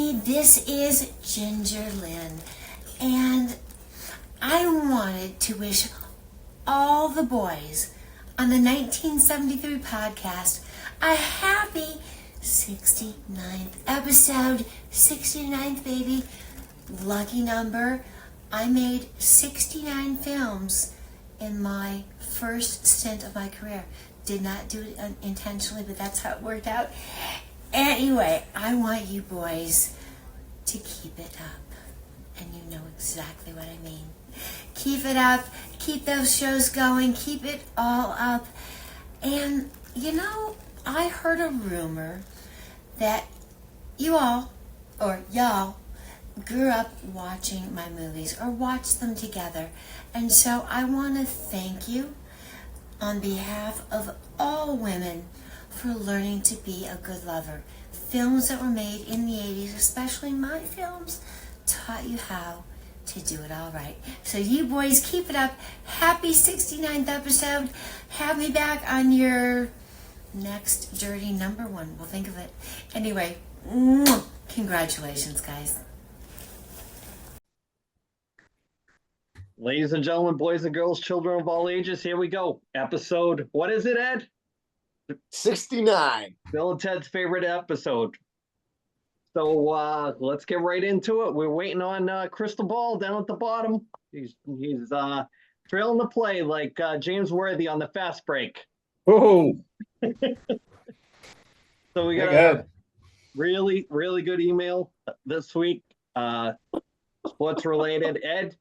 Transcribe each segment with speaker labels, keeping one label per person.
Speaker 1: me. This is Ginger Lynn, and I wanted to wish all the boys on the 1973 podcast a happy 69th episode. 69th, baby. Lucky number. I made 69 films in my first stint of my career. Did not do it intentionally, but that's how it worked out. Anyway, I want you boys to keep it up. And you know exactly what I mean. Keep it up. Keep those shows going. Keep it all up. And, you know, I heard a rumor that you all, or y'all, grew up watching my movies or watched them together. And so I want to thank you on behalf of all women for learning to be a good lover. Films that were made in the 80s, especially my films, taught you how to do it all right. So you boys keep it up. Happy 69th episode. Have me back on your next dirty number one. We'll think of it. Anyway, congratulations, guys.
Speaker 2: Ladies and gentlemen, boys and girls, children of all ages, here we go. Episode, what is it, Ed?
Speaker 3: 69.
Speaker 2: Bill and Ted's favorite episode. So let's get right into it. We're waiting on Crystal Ball down at the bottom. He's trailing the play like James Worthy on the fast break.
Speaker 4: Oh,
Speaker 2: So we got a really, really good email this week, sports related. Ed,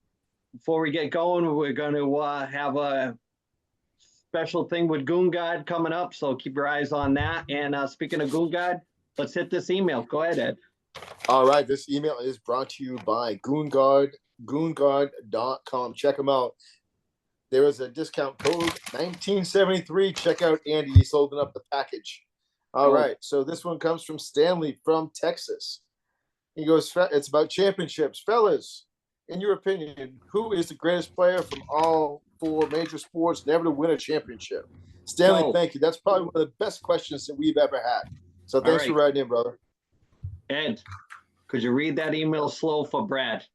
Speaker 2: before we get going, we're going to have a special thing with Goon Guide coming up, so keep your eyes on that. And speaking of Goon Guide, let's hit this email. Go ahead, Ed.
Speaker 3: All right, this email is brought to you by goonguard.com. Check them out. There is a discount code 1973. Check out Andy. He's holding up the package. All right, so this one comes from Stanley from Texas. He goes, it's about championships. Fellas, in your opinion, who is the greatest player from all four major sports never to win a championship? Stanley, thank you. That's probably one of the best questions that we've ever had. So thanks for writing in, brother.
Speaker 2: Ed, could you read that email slow for Brad?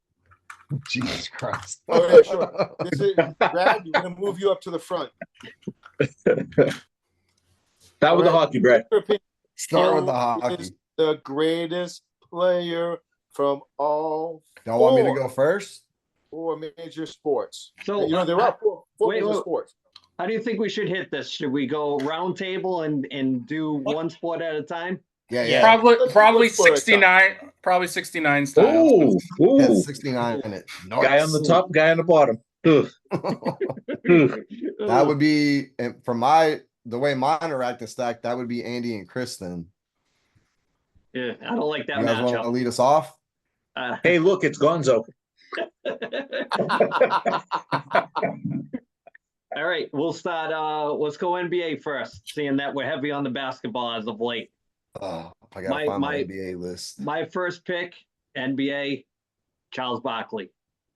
Speaker 4: Jesus Christ.
Speaker 3: Oh, yeah, sure. This is, Brad, we're going to move you up to the front.
Speaker 4: Start with the hockey, Brad.
Speaker 5: Start with the hockey.
Speaker 3: Is the greatest player from all
Speaker 5: Y'all want me to go first?
Speaker 3: four major sports.
Speaker 2: So
Speaker 3: You know, there are four major
Speaker 2: wait.
Speaker 3: sports.
Speaker 2: How do you think we should hit this? Should we go round table and do one sport at a time?
Speaker 5: Yeah.
Speaker 6: Probably 69. Probably 69 style.
Speaker 5: Yeah, 69 in it.
Speaker 4: Guy on the top, guy on the bottom. Ugh.
Speaker 5: That would be, and from the way mine are acting stacked, that would be Andy and Kristen.
Speaker 2: Yeah, I don't like that
Speaker 5: You guys want to
Speaker 2: matchup.
Speaker 5: lead us off?
Speaker 4: Hey, look, it's Gonzo.
Speaker 2: All right, we'll start. Let's go NBA first, seeing that we're heavy on the basketball as of late.
Speaker 5: Oh, I gotta find my NBA list.
Speaker 2: My first pick, NBA, Charles Barkley.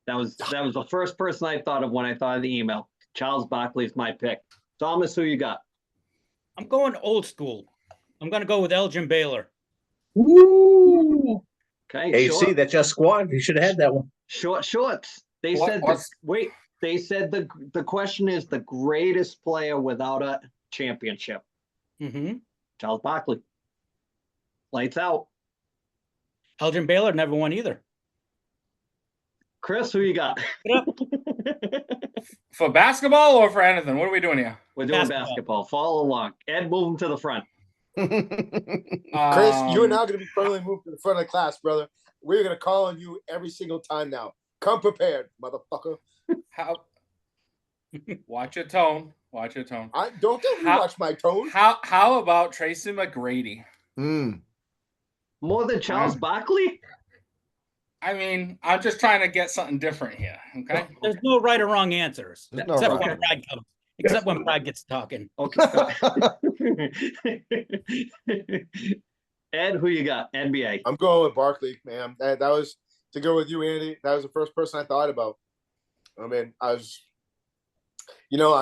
Speaker 2: That was the first person I thought of when I thought of the email. Charles Barkley is my pick. Thomas, who you got?
Speaker 6: I'm going old school. I'm going to go with Elgin Baylor.
Speaker 4: Woo!
Speaker 2: Okay,
Speaker 4: AC, that's your squad. You should have had that one.
Speaker 2: shorts. They said They said the question is the greatest player without a championship.
Speaker 6: Mm-hmm.
Speaker 2: Charles Barkley. Lights out.
Speaker 6: Elgin Baylor never won either.
Speaker 2: Chris, who you got?
Speaker 7: For basketball or for anything? What are we doing here?
Speaker 2: We're doing basketball. Follow along. Ed, move him to the front.
Speaker 3: Chris, you are now going to be permanently moved to the front of the class, brother. We're going to call on you every single time now. Come prepared, motherfucker.
Speaker 7: How? Watch your tone. Watch your tone.
Speaker 3: I don't tell me watch my tone.
Speaker 7: How about Tracy McGrady?
Speaker 2: More than Charles Barkley?
Speaker 7: I mean, I'm just trying to get something different here. Okay.
Speaker 6: There's no right or wrong answers.
Speaker 5: No
Speaker 6: Except when Brad gets talking.
Speaker 2: Okay. Ed, who you got? NBA.
Speaker 3: I'm going with Barkley, man. That was to go with you, Andy. That was the first person I thought about. I mean, I was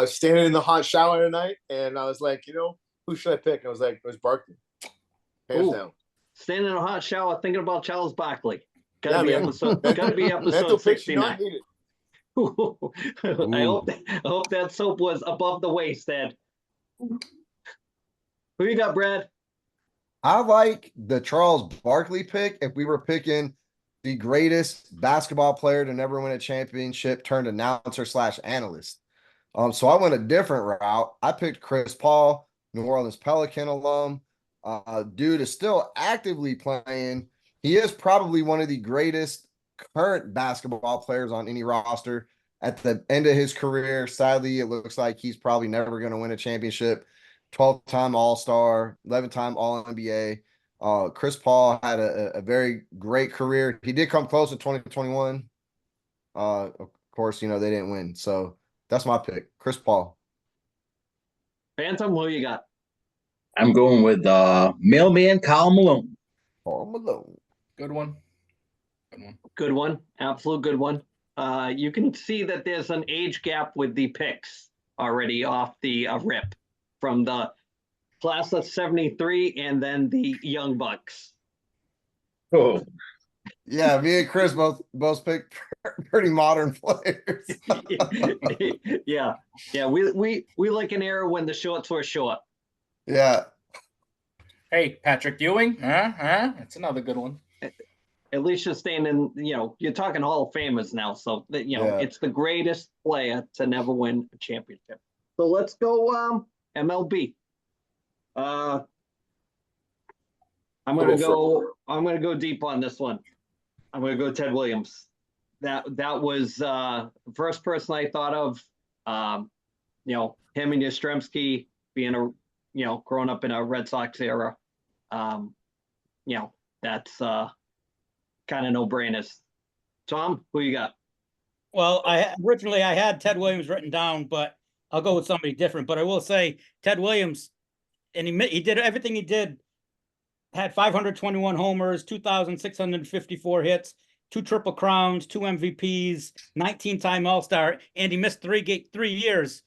Speaker 3: standing in the hot shower tonight, and I was like, who should I pick? I was like, it was Barkley. Hands down.
Speaker 2: standing in a hot shower thinking about Charles Barkley. Gotta be
Speaker 3: man.
Speaker 2: episode
Speaker 3: Mental
Speaker 2: episode
Speaker 3: picture not
Speaker 2: 69.
Speaker 3: needed.
Speaker 2: I hope that soap was above the waist, Ed. Who you got, Brad?
Speaker 5: I like the Charles Barkley pick if we were picking the greatest basketball player to never win a championship turned announcer / analyst. So I went a different route. I picked Chris Paul, New Orleans Pelican alum. Dude is still actively playing. He is probably one of the greatest current basketball players on any roster. At the end of his career, sadly, it looks like he's probably never going to win a championship. 12-time All-Star, 11-time All-NBA. Chris Paul had a very great career. He did come close in 2021. Of course, they didn't win. So that's my pick, Chris Paul.
Speaker 2: Phantom, who you got?
Speaker 4: I'm going with mailman Kyle Malone.
Speaker 5: Paul Malone.
Speaker 7: Good one. Good one.
Speaker 2: Good one. Absolute good one. You can see that there's an age gap with the picks already off the rip from the class of 73 and then the Young Bucks.
Speaker 4: Oh,
Speaker 5: Yeah, me and Chris both picked pretty modern players.
Speaker 2: Yeah. We like an era when the shorts were short.
Speaker 5: Yeah.
Speaker 7: Hey, Patrick Ewing. That's another good one.
Speaker 2: At least you're staying in, you're talking Hall of Famers now. So,
Speaker 5: Yeah.
Speaker 2: It's the greatest player to never win a championship. So let's go MLB. I'm gonna go deep on this one. I'm gonna go Ted Williams. That was the first person I thought of. Him and Yastrzemski being growing up in a Red Sox era. That's kind of no-brainers. Tom, who you got?
Speaker 6: Well, originally I had Ted Williams written down, but I'll go with somebody different. But I will say Ted Williams, and he did everything he did. Had 521 homers, 2,654 hits, 2 Triple Crowns, 2 MVPs, 19-time All-Star, and he missed 3 years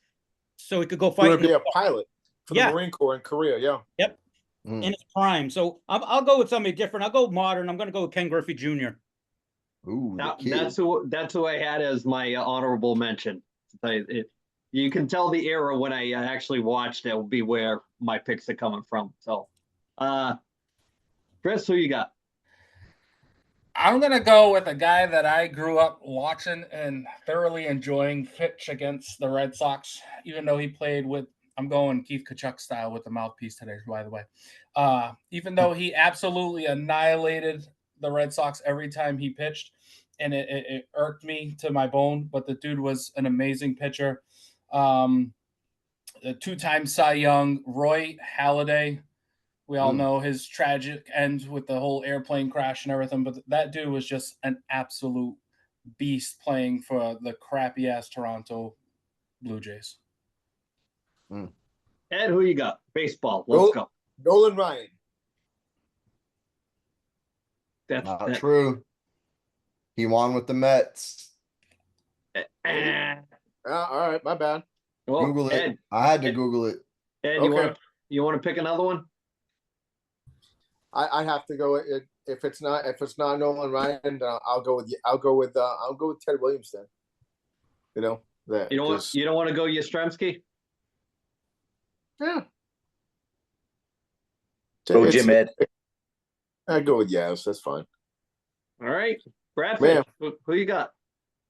Speaker 6: so he could go fight.
Speaker 3: Going to be a pilot for the
Speaker 6: Yeah.
Speaker 3: Marine Corps in Korea. Yeah.
Speaker 6: Yep. In his prime. So I'll go with somebody different. I'll go modern. I'm going to go with Ken Griffey Jr.
Speaker 5: Ooh,
Speaker 2: That's who I had as my honorable mention. You can tell the era when I actually watched it will be where my picks are coming from. So, Chris, who you got?
Speaker 7: I'm going to go with a guy that I grew up watching and thoroughly enjoying pitch against the Red Sox, even though he played with, I'm going Keith Kachuk style with the mouthpiece today, by the way. Even though he absolutely annihilated the Red Sox every time he pitched, and it irked me to my bone, but the dude was an amazing pitcher. The 2-time Cy Young, Roy Halladay. We all know his tragic end with the whole airplane crash and everything, but that dude was just an absolute beast playing for the crappy-ass Toronto Blue Jays.
Speaker 2: Ed, who you got? Baseball. Let's go.
Speaker 3: Nolan Ryan.
Speaker 2: That's
Speaker 5: Not true. He won with the Mets.
Speaker 3: All right, my bad.
Speaker 2: Well,
Speaker 5: Google it.
Speaker 2: Ed,
Speaker 5: I had to Google it.
Speaker 2: Ed,
Speaker 3: Okay.
Speaker 2: you want to pick another one?
Speaker 3: I have to go. If it's not Nolan Ryan, I'll go with Ted Williams then. You don't
Speaker 2: want to go Yastrzemski?
Speaker 3: Yeah.
Speaker 4: go Jim Ed.
Speaker 3: I go with Yaz. That's fine.
Speaker 2: All right, Brad.
Speaker 3: Man.
Speaker 2: Who you got?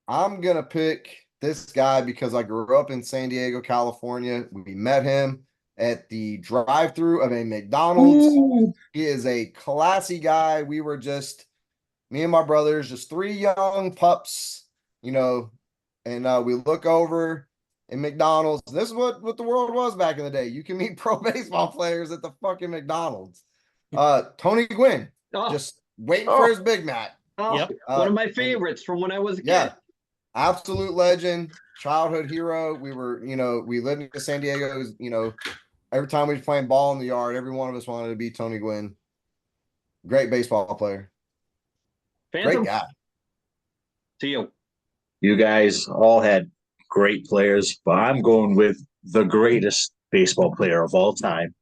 Speaker 5: I'm going to pick this guy because I grew up in San Diego, California. We met him at the drive-through of a McDonald's.
Speaker 4: Ooh.
Speaker 5: He is a classy guy. We were me and my brothers, just 3 young pups, and we look over in McDonald's. This is what the world was back in the day. You can meet pro baseball players at the fucking McDonald's. Tony Gwynn, just waiting for his Big Mac.
Speaker 6: Yep.
Speaker 2: One of my favorites from when I was a kid.
Speaker 5: Yeah, absolute legend, childhood hero. We were, we lived in San Diego. It was, every time we were playing ball in the yard, every one of us wanted to be Tony Gwynn. Great baseball player.
Speaker 2: Phantom?
Speaker 5: Great guy.
Speaker 2: To you.
Speaker 4: You guys all had great players, but I'm going with the greatest baseball player of all time,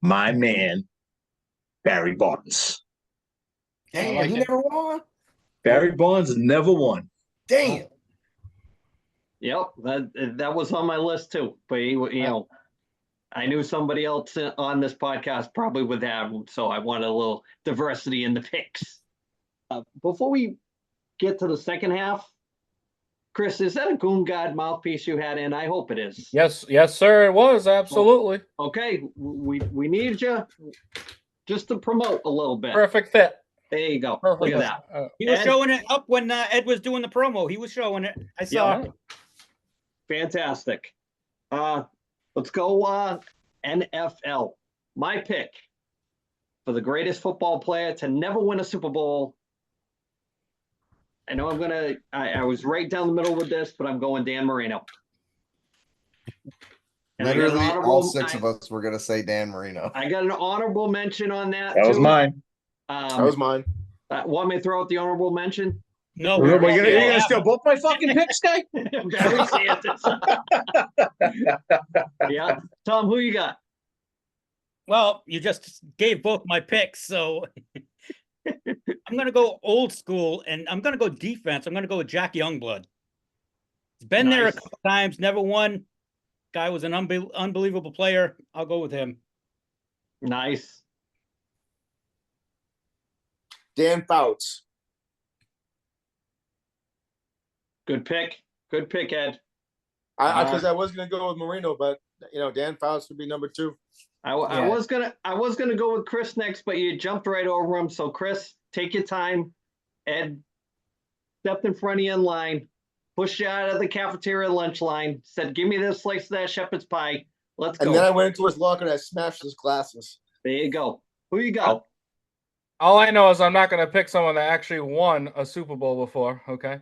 Speaker 4: my man, Barry Bonds.
Speaker 5: Damn,
Speaker 7: like
Speaker 5: he
Speaker 7: it.
Speaker 5: never won.
Speaker 4: Barry Bonds never won.
Speaker 5: Damn.
Speaker 2: Yep, that was on my list too. But I knew somebody else on this podcast probably would have him, so I wanted a little diversity in the picks. Before we get to the second half, Chris, is that a Goon God mouthpiece you had in? I hope it is.
Speaker 7: Yes, sir. It was absolutely
Speaker 2: Okay, we need you just to promote a little bit.
Speaker 7: perfect fit.
Speaker 2: There you go.
Speaker 7: Perfect.
Speaker 2: Look at that.
Speaker 6: He was
Speaker 2: Ed?
Speaker 6: showing it up when Ed was doing the promo. He was showing it. I saw.
Speaker 2: Yeah. Fantastic. Let's go NFL. My pick for the greatest football player to never win a Super Bowl. I know I was right down the middle with this, but I'm going Dan Marino. And I got an
Speaker 5: Literally, all
Speaker 2: honorable-
Speaker 5: six of us were gonna say Dan Marino.
Speaker 2: I got an honorable mention on that.
Speaker 4: That was
Speaker 2: too.
Speaker 4: mine.
Speaker 3: That was mine.
Speaker 2: Want me to throw out the honorable mention?
Speaker 6: No,
Speaker 4: You're
Speaker 6: we
Speaker 4: gonna,
Speaker 6: all
Speaker 4: you're gonna
Speaker 6: have
Speaker 4: steal
Speaker 6: him.
Speaker 4: both my fucking picks, guy?
Speaker 2: Barry Sanders. Yeah. Tom, who you got?
Speaker 6: Well, you just gave both my picks, so I'm gonna go old school, and I'm gonna go defense. I'm gonna go with Jack Youngblood. He's been there a
Speaker 2: Nice.
Speaker 6: couple times, never won. Guy was an unbelievable player. I'll go with him.
Speaker 2: Nice.
Speaker 3: Dan Fouts.
Speaker 2: Good pick. Good pick, Ed.
Speaker 3: Because I was gonna go with Marino, but Dan Fouts would be number 2.
Speaker 2: I
Speaker 6: Yeah.
Speaker 2: was gonna go with Chris next, but you jumped right over him. So Chris, take your time. Ed stepped in front of you in line, pushed you out of the cafeteria lunch line, said, "Give me this slice of that shepherd's pie. Let's go."
Speaker 3: And then I went into his locker and I smashed his glasses.
Speaker 2: There you go. Who you got?
Speaker 7: All I know is I'm not going to pick someone that actually won a Super Bowl before. Okay,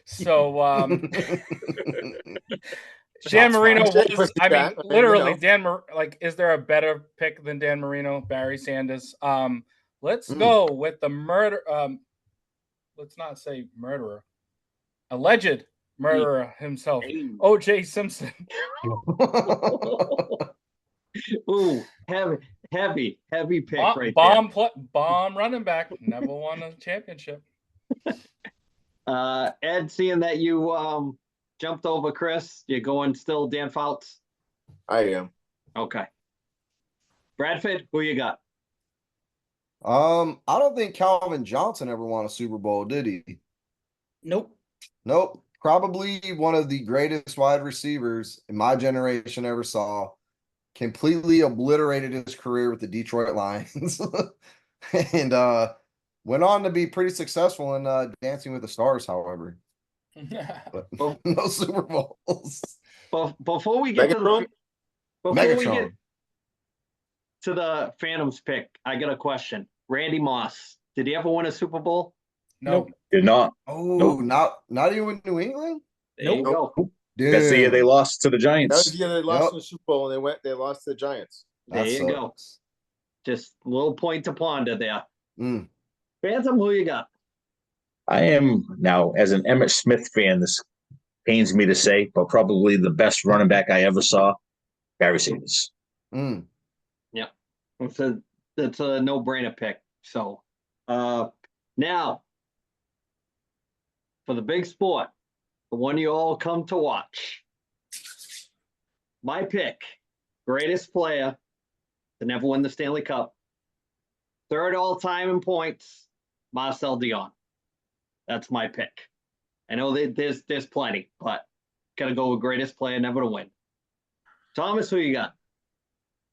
Speaker 7: so Dan Marino was. I mean, literally, is there a better pick than Dan Marino? Barry Sanders. Let's go with the murder. Let's not say murderer. Alleged murderer himself, O.J. Simpson.
Speaker 2: Ooh, heavy pick right
Speaker 7: Bomb running back. Never won a championship.
Speaker 2: there. Ed, seeing that you jumped over Chris, you're going still Dan Fouts?
Speaker 3: I am.
Speaker 2: Okay. Bradford, who you got?
Speaker 5: I don't think Calvin Johnson ever won a Super Bowl, did he?
Speaker 6: Nope.
Speaker 5: Nope. Probably one of the greatest wide receivers in my generation ever saw. Completely obliterated his career with the Detroit Lions. And went on to be pretty successful in Dancing with the Stars, however. But no Super Bowls.
Speaker 2: Before we get
Speaker 5: Megatron.
Speaker 2: to the Phantoms pick, I got a question. Randy Moss, did he ever win a Super Bowl?
Speaker 7: Nope.
Speaker 4: Did not.
Speaker 5: Oh, not even with New England?
Speaker 2: There you go.
Speaker 5: Dude,
Speaker 4: That's the year they lost to the
Speaker 3: That was
Speaker 4: Giants.
Speaker 3: the year they lost
Speaker 5: Yep.
Speaker 3: in the Super Bowl and they lost to the Giants.
Speaker 2: There
Speaker 5: that
Speaker 2: you go.
Speaker 5: sucks.
Speaker 2: Just a little point to ponder there.
Speaker 5: Mm.
Speaker 2: Phantom, who you got?
Speaker 4: I am now, as an Emmitt Smith fan, this pains me to say, but probably the best running back I ever saw, Barry Sanders.
Speaker 5: Mm.
Speaker 2: It's a no-brainer pick. So now for the big sport, the one you all come to watch. My pick, greatest player to never win the Stanley Cup. Third all-time in points, Marcel Dion. That's my pick. I know there's plenty, but gotta go with greatest player never to win. Thomas, who you got?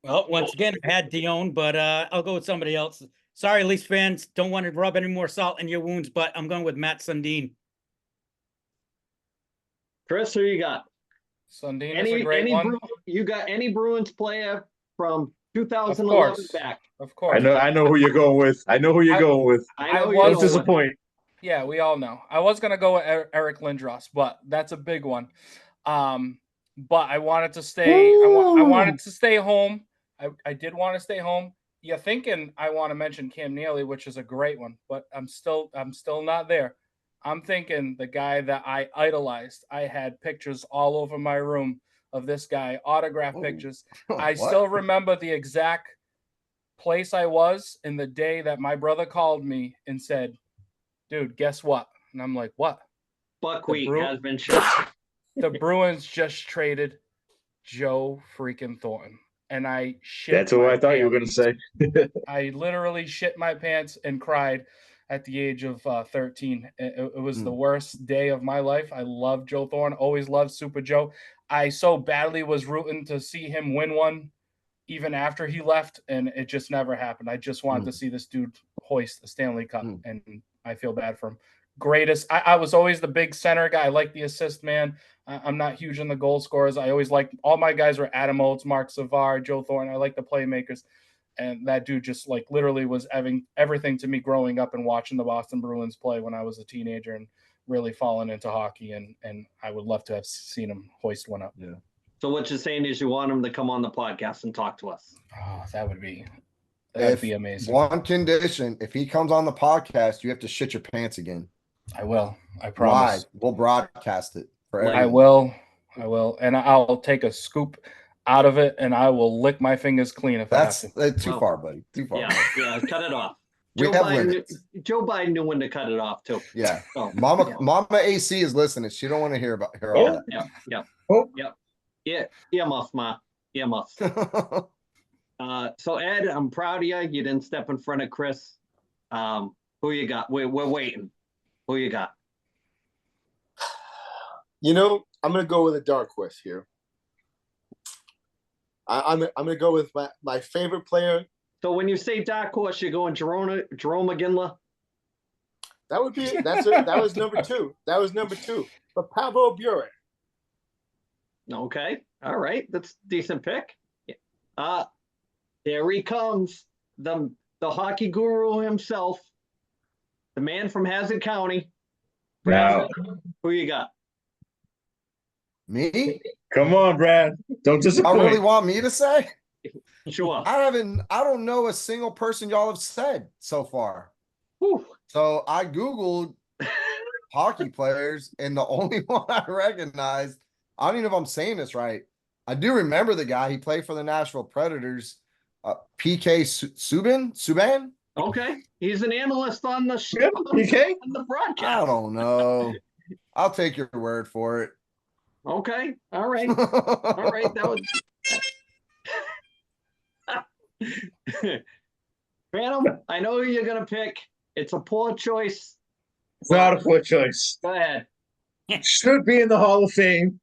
Speaker 6: Well, once again, I had Dion, but I'll go with somebody else. Sorry, Leafs fans, don't want to rub any more salt in your wounds, but I'm going with Matt Sundin.
Speaker 2: Chris, who you got?
Speaker 7: Sundin is a great one.
Speaker 2: You got any Bruins player from 2011 back?
Speaker 7: Of course.
Speaker 4: I know who you're going with. I know who you're going with.
Speaker 2: I know
Speaker 7: I
Speaker 2: you're
Speaker 7: was
Speaker 4: Don't disappoint.
Speaker 7: Yeah, we all know. I was gonna go with Eric Lindros, but that's a big one. But I wanted to stay. I wanted to stay home. I did want to stay home. You're thinking I want to mention Cam Neely, which is a great one, but I'm still not there. I'm thinking the guy that I idolized. I had pictures all over my room of this guy, autograph pictures. I
Speaker 5: What?
Speaker 7: still remember the exact place I was in the day that my brother called me and said, dude, guess what? And I'm like, what?
Speaker 2: Buckwheat has been shipped.
Speaker 7: The Bruins just traded Joe freaking Thornton. And I shit.
Speaker 4: That's what I thought you were going to say.
Speaker 7: I literally shit my pants and cried at the age of 13. It was the worst day of my life. I love Joe Thornton. Always loved Super Joe. I so badly was rooting to see him win one even after he left, and it just never happened. I just wanted to see this dude hoist the Stanley Cup, and I feel bad for him. Greatest. I was always the big center guy. I like the assist man. I'm not huge on the goal scorers. I always liked all my guys were Adam Oates, Mark Savard, Joe Thornton. I like the playmakers. And that dude just like literally was having everything to me growing up and watching the Boston Bruins play when I was a teenager and really falling into hockey. And I would love to have seen him hoist one up.
Speaker 5: Yeah.
Speaker 2: So what you're saying is you want him to come on the podcast and talk to us.
Speaker 7: Oh, that'd be amazing.
Speaker 5: One condition, if he comes on the podcast, you have to shit your pants again.
Speaker 7: I will. I promise.
Speaker 5: We'll broadcast it for everyone.
Speaker 7: I will. And I'll take a scoop out of it and I will lick my fingers clean if
Speaker 5: that's
Speaker 7: too
Speaker 5: far, buddy. Too far.
Speaker 2: Yeah, cut it off.
Speaker 5: We have limits.
Speaker 2: Joe Biden knew when to cut it off too.
Speaker 5: Yeah.
Speaker 2: So,
Speaker 5: Mama AC is listening. She don't want to hear all that.
Speaker 2: Yeah. Earmuffs, Ma. Earmuffs. So Ed, I'm proud of you. You didn't step in front of Chris. Who you got? We're waiting. Who you got?
Speaker 3: I'm going to go with a dark horse here. I'm going to go with my favorite player.
Speaker 2: So when you say dark horse, you're going Jerome McGinley?
Speaker 3: That was number two. That was number two. But Pavel Bure.
Speaker 2: Okay. All right. That's a decent pick. There he comes. The hockey guru himself. The man from Hazard County.
Speaker 4: Now,
Speaker 2: who you got?
Speaker 5: Me?
Speaker 4: Come on, Brad. Don't disappoint.
Speaker 5: I really want me to say?
Speaker 2: Sure.
Speaker 5: I don't know a single person y'all have said so far.
Speaker 2: Whew.
Speaker 5: So I Googled hockey players, and the only one I recognized, I don't even know if I'm saying this right. I do remember the guy. He played for the Nashville Predators. PK Subban?
Speaker 2: Okay. He's an analyst on the show.
Speaker 4: PK?
Speaker 2: On the broadcast.
Speaker 5: I don't know. I'll take your word for it.
Speaker 2: Okay. All right. All right. That was Phantom, I know who you're gonna pick. It's a poor choice.
Speaker 4: It's not a poor choice.
Speaker 2: Go ahead.
Speaker 4: Should be in the Hall of Fame.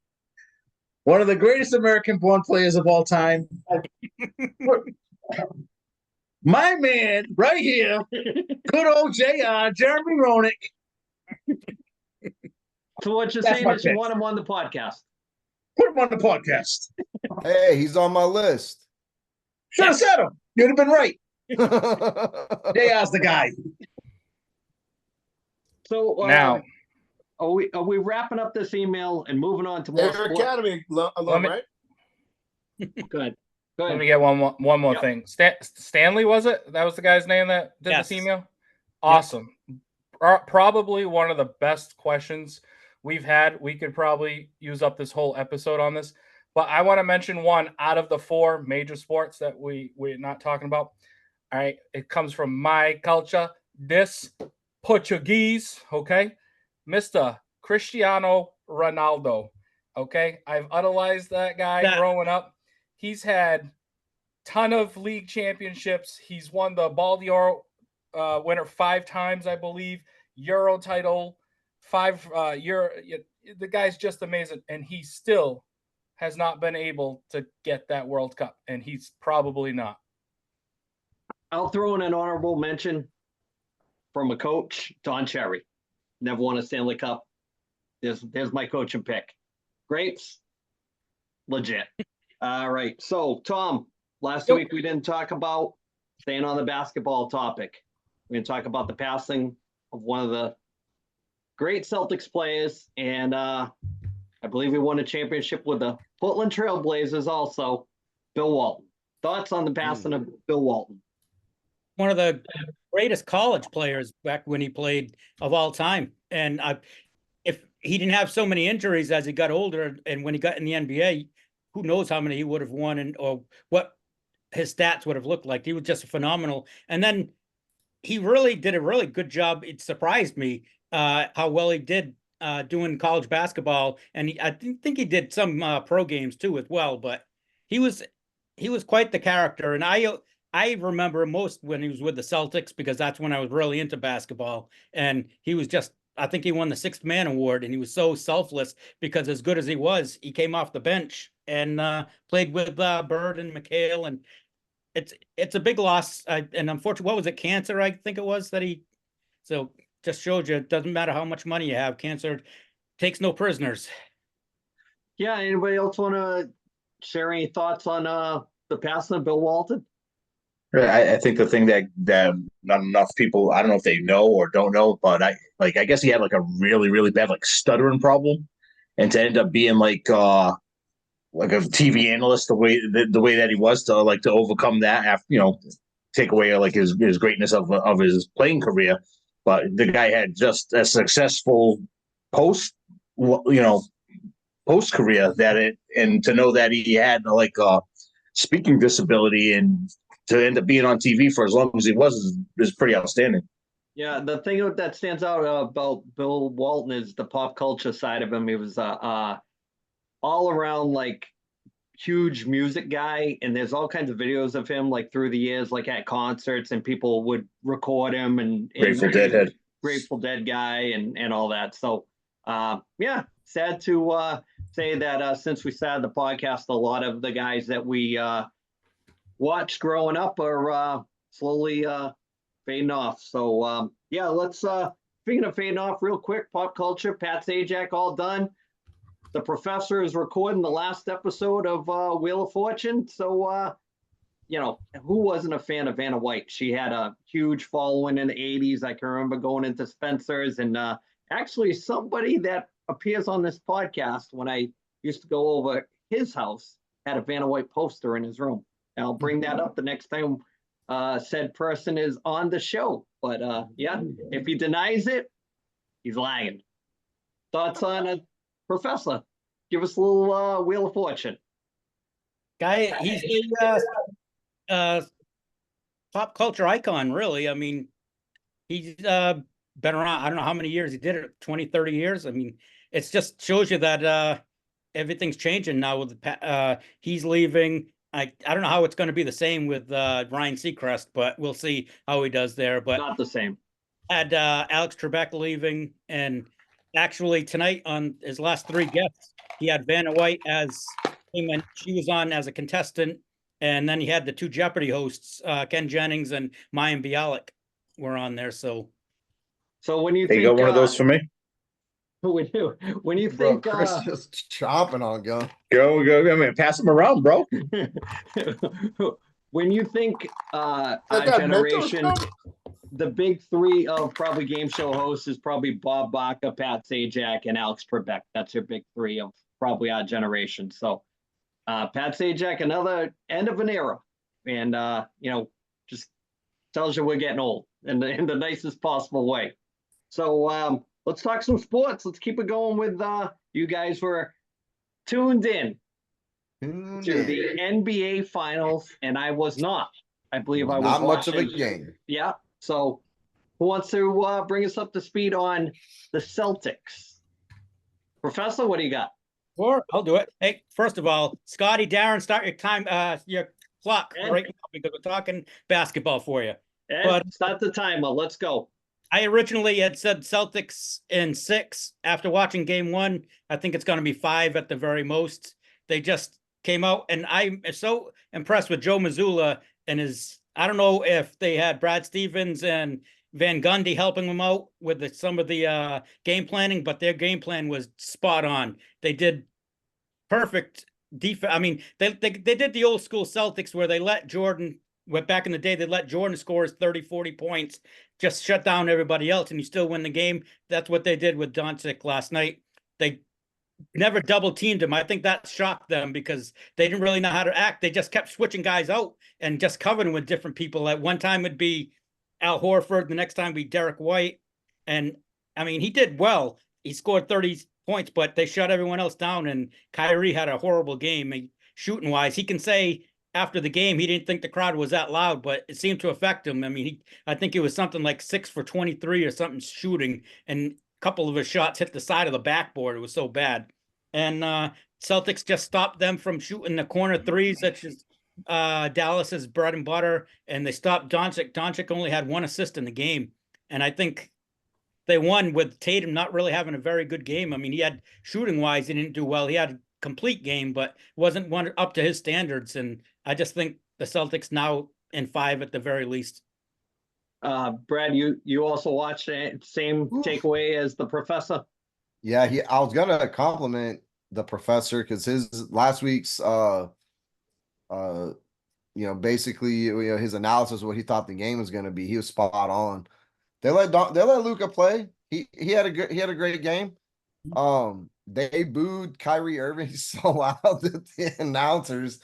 Speaker 4: One of the greatest American-born players of all time. My man, right here, good old JR, Jeremy Roenick.
Speaker 2: So what you're saying is you want him on the podcast?
Speaker 4: Put him on the podcast.
Speaker 5: Hey, he's on my list.
Speaker 4: Should have said him. You'd have been right. JR's the guy.
Speaker 2: So
Speaker 7: now,
Speaker 2: are we wrapping up this email and moving on to more
Speaker 3: Air
Speaker 2: sports?
Speaker 3: Academy alum, right?
Speaker 2: Good.
Speaker 7: let me get one more thing. Stanley, was it? That was the guy's name that did this email? Awesome. Probably one of the best questions we've had. We could probably use up this whole episode on this. But I want to mention one out of the 4 major sports that we're not talking about. All right. It comes from my culture. This Portuguese, okay? Mr. Cristiano Ronaldo, okay? I've idolized that guy growing up. He's had ton of league championships. He's won the Ball d'Or winner 5 times, I believe. Euro title, 5 the guy's just amazing. And he still has not been able to get that World Cup, and he's probably not.
Speaker 2: I'll throw in an honorable mention from a coach, Don Cherry. Never won a Stanley Cup. There's my coaching pick. Grapes, legit. All right. So, Tom, last week we didn't talk about, staying on the basketball topic, we didn't talk about the passing of one of the great Celtics players, and I believe we won a championship with the Portland Trail Blazers also, Bill Walton. Thoughts on the passing of Bill Walton?
Speaker 6: One of the greatest college players back when he played of all time. And if he didn't have so many injuries as he got older and when he got in the NBA, who knows how many he would have won or what his stats would have looked like. He was just phenomenal. And then he really did a really good job. It surprised me how well he did doing college basketball, and I think he did some pro games too as well. But he was quite the character, and I remember most when he was with the Celtics because that's when I was really into basketball, and he was just. I think he won the Sixth Man Award, and he was so selfless because as good as he was, he came off the bench and played with Bird and McHale, and it's a big loss. And unfortunately, what was it? Cancer, I think it was that he. So just showed you it doesn't matter how much money you have. Cancer takes no prisoners.
Speaker 2: Yeah. Anybody else want to share any thoughts on the passing of Bill Walton?
Speaker 4: I think the thing that not enough people, I don't know if they know or don't know, but I guess he had like a really, really bad like stuttering problem, and to end up being like a TV analyst the way that he was to overcome that after take away like his greatness of his playing career. But the guy had just a successful post post career and to know that he had like a speaking disability and to end up being on TV for as long as he was is pretty outstanding.
Speaker 2: Yeah, the thing that stands out about Bill Walton is the pop culture side of him. He was all around like huge music guy, and there's all kinds of videos of him like through the years, like at concerts, and people would record him and Grateful Dead guy and all that. So yeah, sad to say that since we started the podcast, a lot of the guys that we watched growing up are slowly fading off. So yeah, let's speaking of fading off real quick, pop culture, Pat Sajak all done. The professor is recording the last episode of Wheel of Fortune. So who wasn't a fan of Vanna White? She had a huge following in the 80s. I can remember going into Spencer's, and actually somebody that appears on this podcast when I used to go over his house had a Vanna White poster in his room. And I'll bring that up the next time said person is on the show. But yeah, if he denies it, he's lying. Thoughts on it, Professor? Give us a little Wheel of Fortune.
Speaker 6: Guy, he's a pop culture icon, really. I mean, he's been around, I don't know how many years he did it, 20, 30 years. I mean, it just shows you that everything's changing now with he's leaving. I don't know how it's going to be the same with Ryan Seacrest, but we'll see how he does there. But
Speaker 2: not the same.
Speaker 6: Had Alex Trebek leaving, and actually tonight on his last three guests, he had Vanna White as him, and she was on as a contestant, and then he had the two Jeopardy hosts, Ken Jennings and Mayim Bialik, were on there. So
Speaker 2: when you
Speaker 4: think you got one of those for me?
Speaker 2: When you think
Speaker 5: Chris just chomping on gum.
Speaker 4: Go. I mean, pass them around, bro.
Speaker 2: When you think our generation, the big three of probably game show hosts is probably Bob Barker, Pat Sajak, and Alex Trebek. That's your big three of probably our generation. So Pat Sajak, another end of an era, and just tells you we're getting old in the nicest possible way. So let's talk some sports. Let's keep it going with you guys were tuned in to the NBA Finals, and I was not. I believe I was
Speaker 5: not much
Speaker 2: watching.
Speaker 5: of a game.
Speaker 2: Yeah. So who wants to bring us up to speed on the Celtics? Professor, what do you got?
Speaker 6: Sure, I'll do it. Hey, first of all, Scotty, Darren, start your time, your clock right now because we're talking basketball for you.
Speaker 2: But start the timer. Let's go.
Speaker 6: I originally had said Celtics in 6. After watching game 1, I think it's going to be 5 at the very most. They just came out, and I'm so impressed with Joe Mazzulla and his. I don't know if they had Brad Stevens and Van Gundy helping them out with some of the game planning, but their game plan was spot on. They did perfect defense. I mean, they did the old school Celtics where they let Jordan. Back in the day, they let Jordan score his 30, 40 points, just shut down everybody else, and you still win the game. That's what they did with Doncic last night. They never double teamed him. I think that shocked them because they didn't really know how to act. They just kept switching guys out and just covering with different people. At one time it'd be Al Horford, the next time it'd be Derek White. And I mean, he did well. He scored 30 points, but they shut everyone else down. And Kyrie had a horrible game shooting wise. He can say after the game, he didn't think the crowd was that loud, but it seemed to affect him. I mean, I think it was something like 6 for 23 or something shooting, and a couple of his shots hit the side of the backboard. It was so bad. And Celtics just stopped them from shooting the corner threes, such as Dallas's bread and butter, and they stopped Doncic. Doncic only had 1 assist in the game, and I think they won with Tatum not really having a very good game. I mean, he had shooting wise, he didn't do well. He had a complete game, but wasn't one up to his standards. And I just think the Celtics now in 5 at the very least.
Speaker 2: Brad, you also watched the same takeaway as the professor?
Speaker 5: Yeah, I was gonna compliment the professor because his last week's basically his analysis of what he thought the game was gonna be, he was spot on. They let Luka play. He had a great game. They booed Kyrie Irving so loud that the announcers,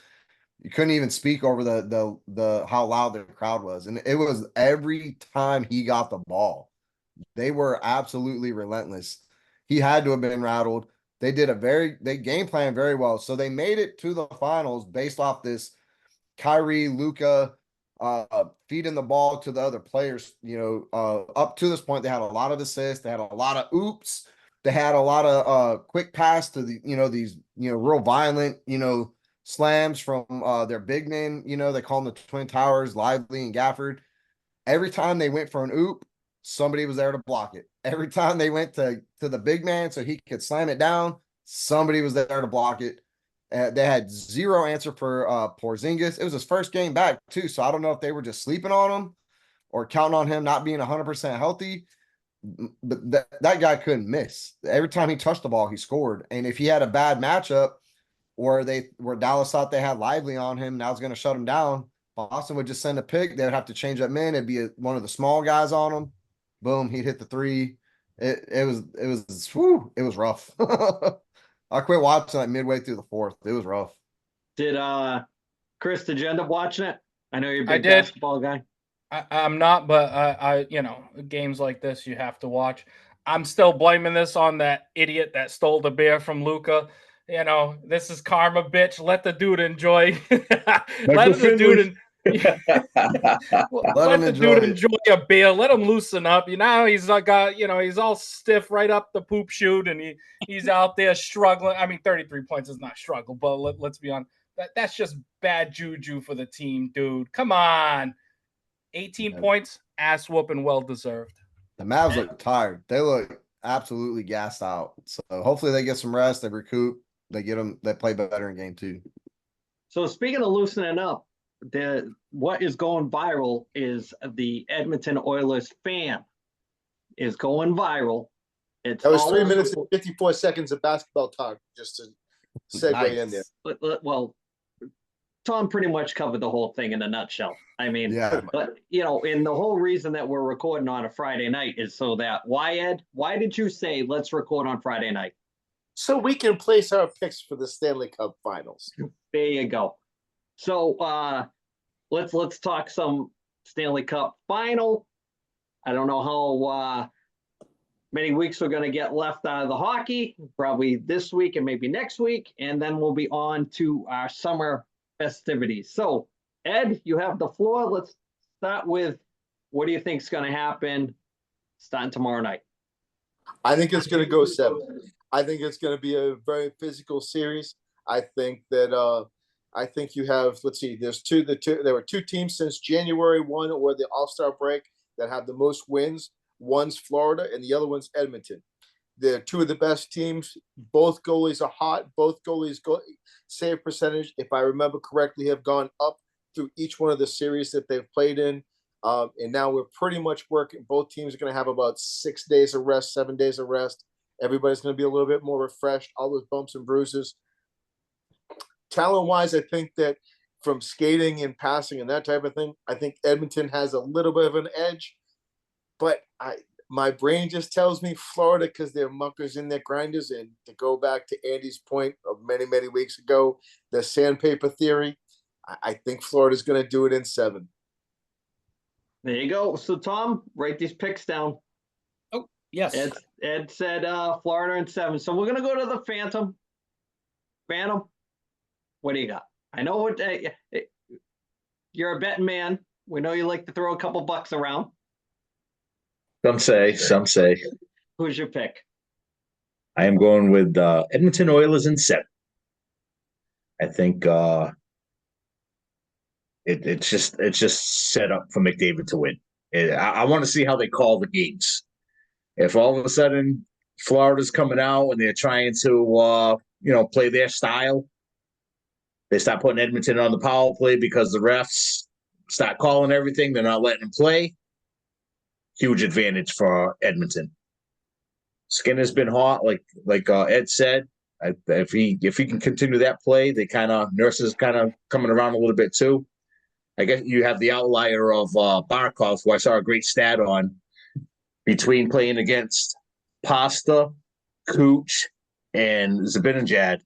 Speaker 5: you couldn't even speak over the how loud the crowd was. And it was every time he got the ball. They were absolutely relentless. He had to have been rattled. They game planned very well. So they made it to the finals based off this Kyrie, Luka, feeding the ball to the other players. Up to this point, they had a lot of assists. They had a lot of oops. They had a lot of quick pass to these real violent slams from their big men. They call them the Twin Towers, Lively and Gafford. Every time they went for an oop, somebody was there to block it. Every time they went to the big man so he could slam it down, somebody was there to block it. They had zero answer for Porzingis. It was his first game back too, so I don't know if they were just sleeping on him or counting on him not being 100% healthy. But that guy couldn't miss. Every time he touched the ball, he scored. And if he had a bad matchup where Dallas thought they had Lively on him, now it's going to shut him down, Boston would just send a pick. They would have to change up men. It'd be one of the small guys on him. Boom, he'd hit the 3. It was rough. I quit watching like midway through the 4th. It was rough.
Speaker 2: Did Chris, did you end up watching it? I know you're a big
Speaker 7: did.
Speaker 2: basketball guy.
Speaker 7: I'm not, but I games like this you have to watch. I'm still blaming this on that idiot that stole the beer from Luca. This is karma, bitch. Let the dude enjoy. Let the dude enjoy a beer. Let him loosen up. He's got he's all stiff right up the poop chute, and he's out there struggling. I mean, 33 points is not struggle, but let's be honest. That's just bad juju for the team, dude. Come on. 18 points, ass whooping, well deserved.
Speaker 5: The Mavs look tired. They look absolutely gassed out. So hopefully they get some rest. They recoup. They play better in game 2.
Speaker 2: So speaking of loosening up, what is going viral is the Edmonton Oilers fan is going viral.
Speaker 3: That was 3 minutes and 54 seconds of basketball talk, just to segue in there.
Speaker 2: Well, Tom pretty much covered the whole thing in a nutshell. I mean,
Speaker 5: yeah.
Speaker 2: But and the whole reason that we're recording on a Friday night is so that Ed? Why did you say let's record on Friday night?
Speaker 3: So we can place our picks for the Stanley Cup Finals.
Speaker 2: There you go. So let's talk some Stanley Cup Final. I don't know how many weeks we're going to get left out of the hockey. Probably this week and maybe next week, and then we'll be on to our summer festivities. So, Ed, you have the floor. Let's start with what do you think is going to happen starting tomorrow night?
Speaker 3: I think it's going to go 7. I think it's going to be a very physical series. I think that you have, let's see, there were 2 teams since January 1 or the All-Star break that have the most wins. One's Florida and the other one's Edmonton. They're 2 of the best teams. Both goalies are hot. Both goalies' save percentage, if I remember correctly, have gone up through each one of the series that they've played in. And now we're pretty much working. Both teams are going to have about 6 days of rest, 7 days of rest. Everybody's going to be a little bit more refreshed, all those bumps and bruises. Talent-wise, I think that from skating and passing and that type of thing, I think Edmonton has a little bit of an edge. But my brain just tells me Florida, because they're muckers in their grinders. And to go back to Andy's point of many, many weeks ago, the sandpaper theory, I think Florida's going to do it in 7.
Speaker 2: There you go. So, Tom, write these picks down.
Speaker 6: Oh, yes.
Speaker 2: Ed said Florida in 7. So we're going to go to the Phantom. Phantom, what do you got? I know what you're a betting man. We know you like to throw a couple bucks around.
Speaker 4: Some say.
Speaker 2: Who's your pick?
Speaker 4: I am going with Edmonton Oilers in 7. I think it's just set up for McDavid to win. I want to see how they call the games. If all of a sudden Florida's coming out and they're trying to play their style, they start putting Edmonton on the power play because the refs start calling everything. They're not letting them play. Huge advantage for Edmonton. Skinner's been hot, like Ed said. If he can continue that play, Nurse's kind of coming around a little bit too. I guess you have the outlier of Barkov, who I saw a great stat on between playing against Pasta, Cooch, and Zibanejad,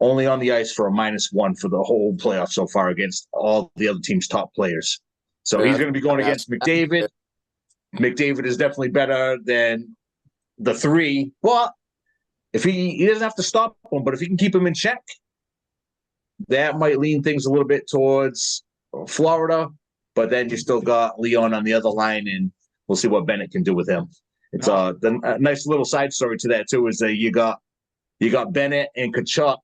Speaker 4: only on the ice for a -1 for the whole playoff so far against all the other team's top players. So he's going to be going against McDavid. McDavid is definitely better than the 3, but if he doesn't have to stop him, but if he can keep him in check, that might lean things a little bit towards Florida. But then you still got Leon on the other line, and we'll see what Bennett can do with him. It's a nice little side story to that too. Is that you got Bennett and Tkachuk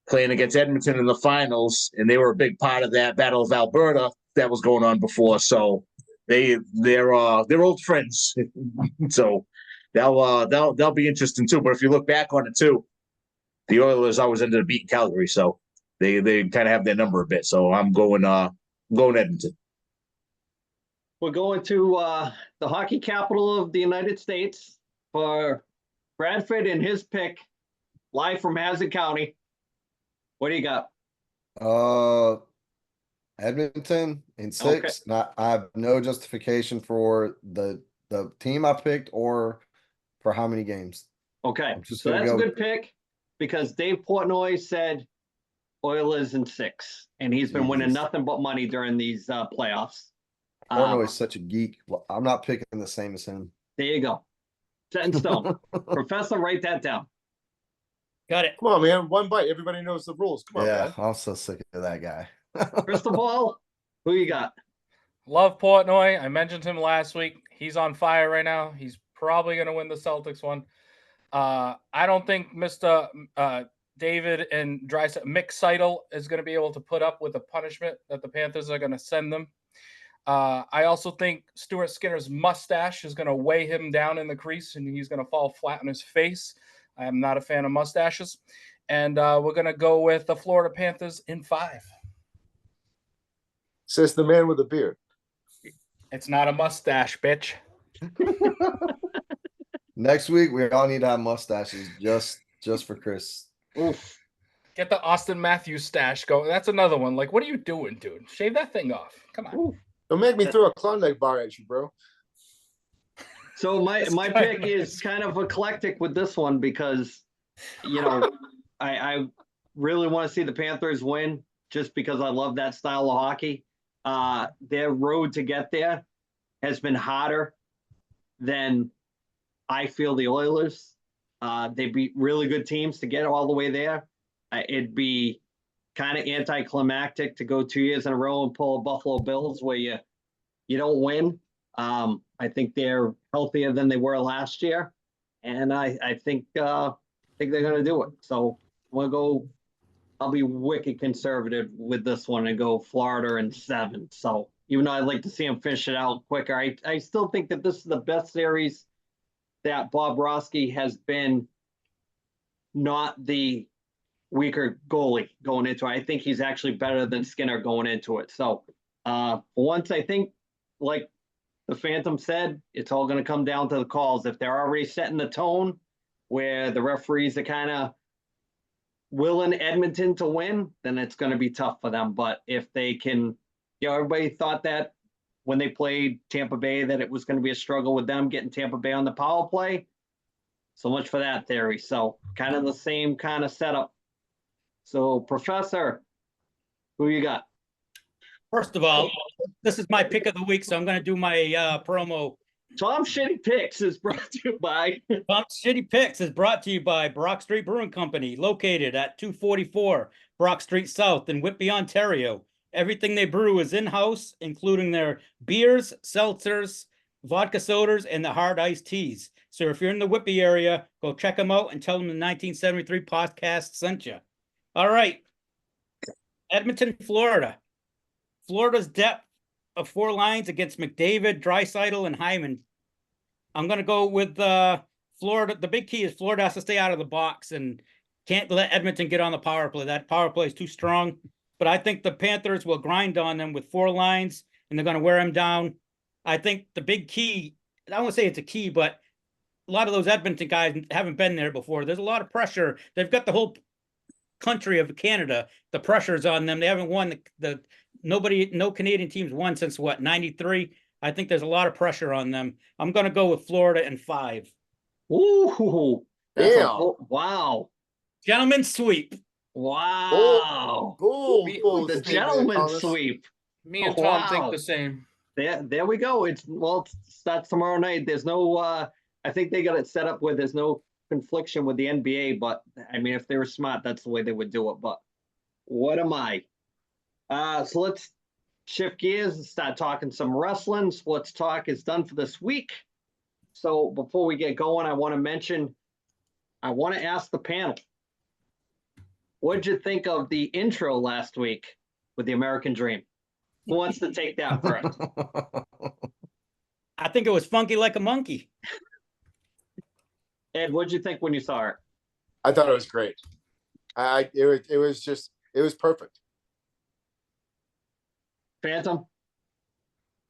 Speaker 4: playing against Edmonton in the finals, and they were a big part of that Battle of Alberta that was going on before. So they're old friends. So that'll be interesting too. But if you look back on it too, the Oilers always ended up beating Calgary, so they kind of have their number a bit. So I'm going Edmonton.
Speaker 2: We're going to the hockey capital of the United States for Bradford and his pick, live from Hazard County. What do you got?
Speaker 5: Edmonton in 6. Okay. I have no justification for the team I picked or for how many games.
Speaker 2: Okay, so that's a good pick because Dave Portnoy said Oilers in 6, and he's been winning nothing but money during these playoffs.
Speaker 5: Portnoy is such a geek. I'm not picking the same as him.
Speaker 2: There you go. Set in stone. Professor, write that down.
Speaker 6: Got it.
Speaker 3: Come on, man. One bite. Everybody knows the rules. Come on, man.
Speaker 5: I'm so sick of that guy.
Speaker 2: Crystal ball, who you got?
Speaker 7: Love Portnoy. I mentioned him last week. He's on fire right now. He's probably going to win the Celtics one. I don't think Mr. David and Mick Seidel is going to be able to put up with the punishment that the Panthers are going to send them. I also think Stuart Skinner's mustache is going to weigh him down in the crease, and he's going to fall flat on his face. I am not a fan of mustaches. And we're going to go with the Florida Panthers in 5.
Speaker 3: Says the man with a beard.
Speaker 7: It's not a mustache, bitch.
Speaker 5: Next week, we all need to have mustaches just for Chris.
Speaker 7: Oof. Get the Austin Matthews stash going. That's another one. Like, what are you doing, dude? Shave that thing off. Come on.
Speaker 3: Oof. Don't make me throw a Klondike bar at you, bro.
Speaker 2: So my pick is kind of eclectic with this one because, I really want to see the Panthers win just because I love that style of hockey. Their road to get there has been harder than I feel the Oilers. They beat really good teams to get all the way there. It'd be kind of anticlimactic to go 2 years in a row and pull a Buffalo Bills where you don't win. I think they're healthier than they were last year, and I think they're going to do it. So I'll be wicked conservative with this one and go Florida in 7. So even though I'd like to see them finish it out quicker, I still think that this is the best series that Bob Roski has been, not the weaker goalie going into it. I think he's actually better than Skinner going into it. So for once, I think, like the Phantom said, it's all going to come down to the calls. If they're already setting the tone where the referees are kind of willing Edmonton to win, then it's going to be tough for them. But if they can, everybody thought that when they played Tampa Bay that it was going to be a struggle with them getting Tampa Bay on the power play. So much for that theory. So kind of the same kind of setup. So Professor, who you got?
Speaker 6: First of all, this is my pick of the week, so I'm going to do my promo.
Speaker 2: Tom Shitty Picks is brought to you by
Speaker 6: Tom Shitty Picks is brought to you by Brock Street Brewing Company, located at 244 Brock Street South in Whitby, Ontario. Everything they brew is in-house, including their beers, seltzers, vodka sodas, and the hard iced teas. So if you're in the Whippy area, go check them out and tell them the 1973 podcast sent you. All right. Edmonton, Florida. Florida's depth of 4 lines against McDavid, Draisaitl, and Hyman. I'm going to go with Florida. The big key is Florida has to stay out of the box and can't let Edmonton get on the power play. That power play is too strong. But I think the Panthers will grind on them with 4 lines, and they're going to wear them down. I think the big key, I don't want to say it's a key, but a lot of those Edmonton guys haven't been there before. There's a lot of pressure. They've got the whole country of Canada. The pressure's on them. They haven't won no Canadian teams won since what, 93? I think there's a lot of pressure on them. I'm going to go with Florida in 5.
Speaker 2: Ooh, wow.
Speaker 6: Gentlemen sweep.
Speaker 2: Wow.
Speaker 3: Bold
Speaker 2: The
Speaker 3: statement,
Speaker 2: gentleman's
Speaker 3: Thomas.
Speaker 2: sweep.
Speaker 7: Me and Tom think
Speaker 2: Wow.
Speaker 7: the same.
Speaker 2: There we go. It starts tomorrow night. There's no I think they got it set up where there's no confliction with the NBA, but I mean if they were smart, that's the way they would do it. But what am I? So let's shift gears and start talking some wrestling. Sports Talk is done for this week. So before we get going, I want to ask the panel, what did you think of the intro last week with the American Dream? Who wants to take that first?
Speaker 6: I think it was funky like a monkey.
Speaker 2: Ed, what did you think when you saw it?
Speaker 3: I thought it was great. It was perfect.
Speaker 2: Phantom?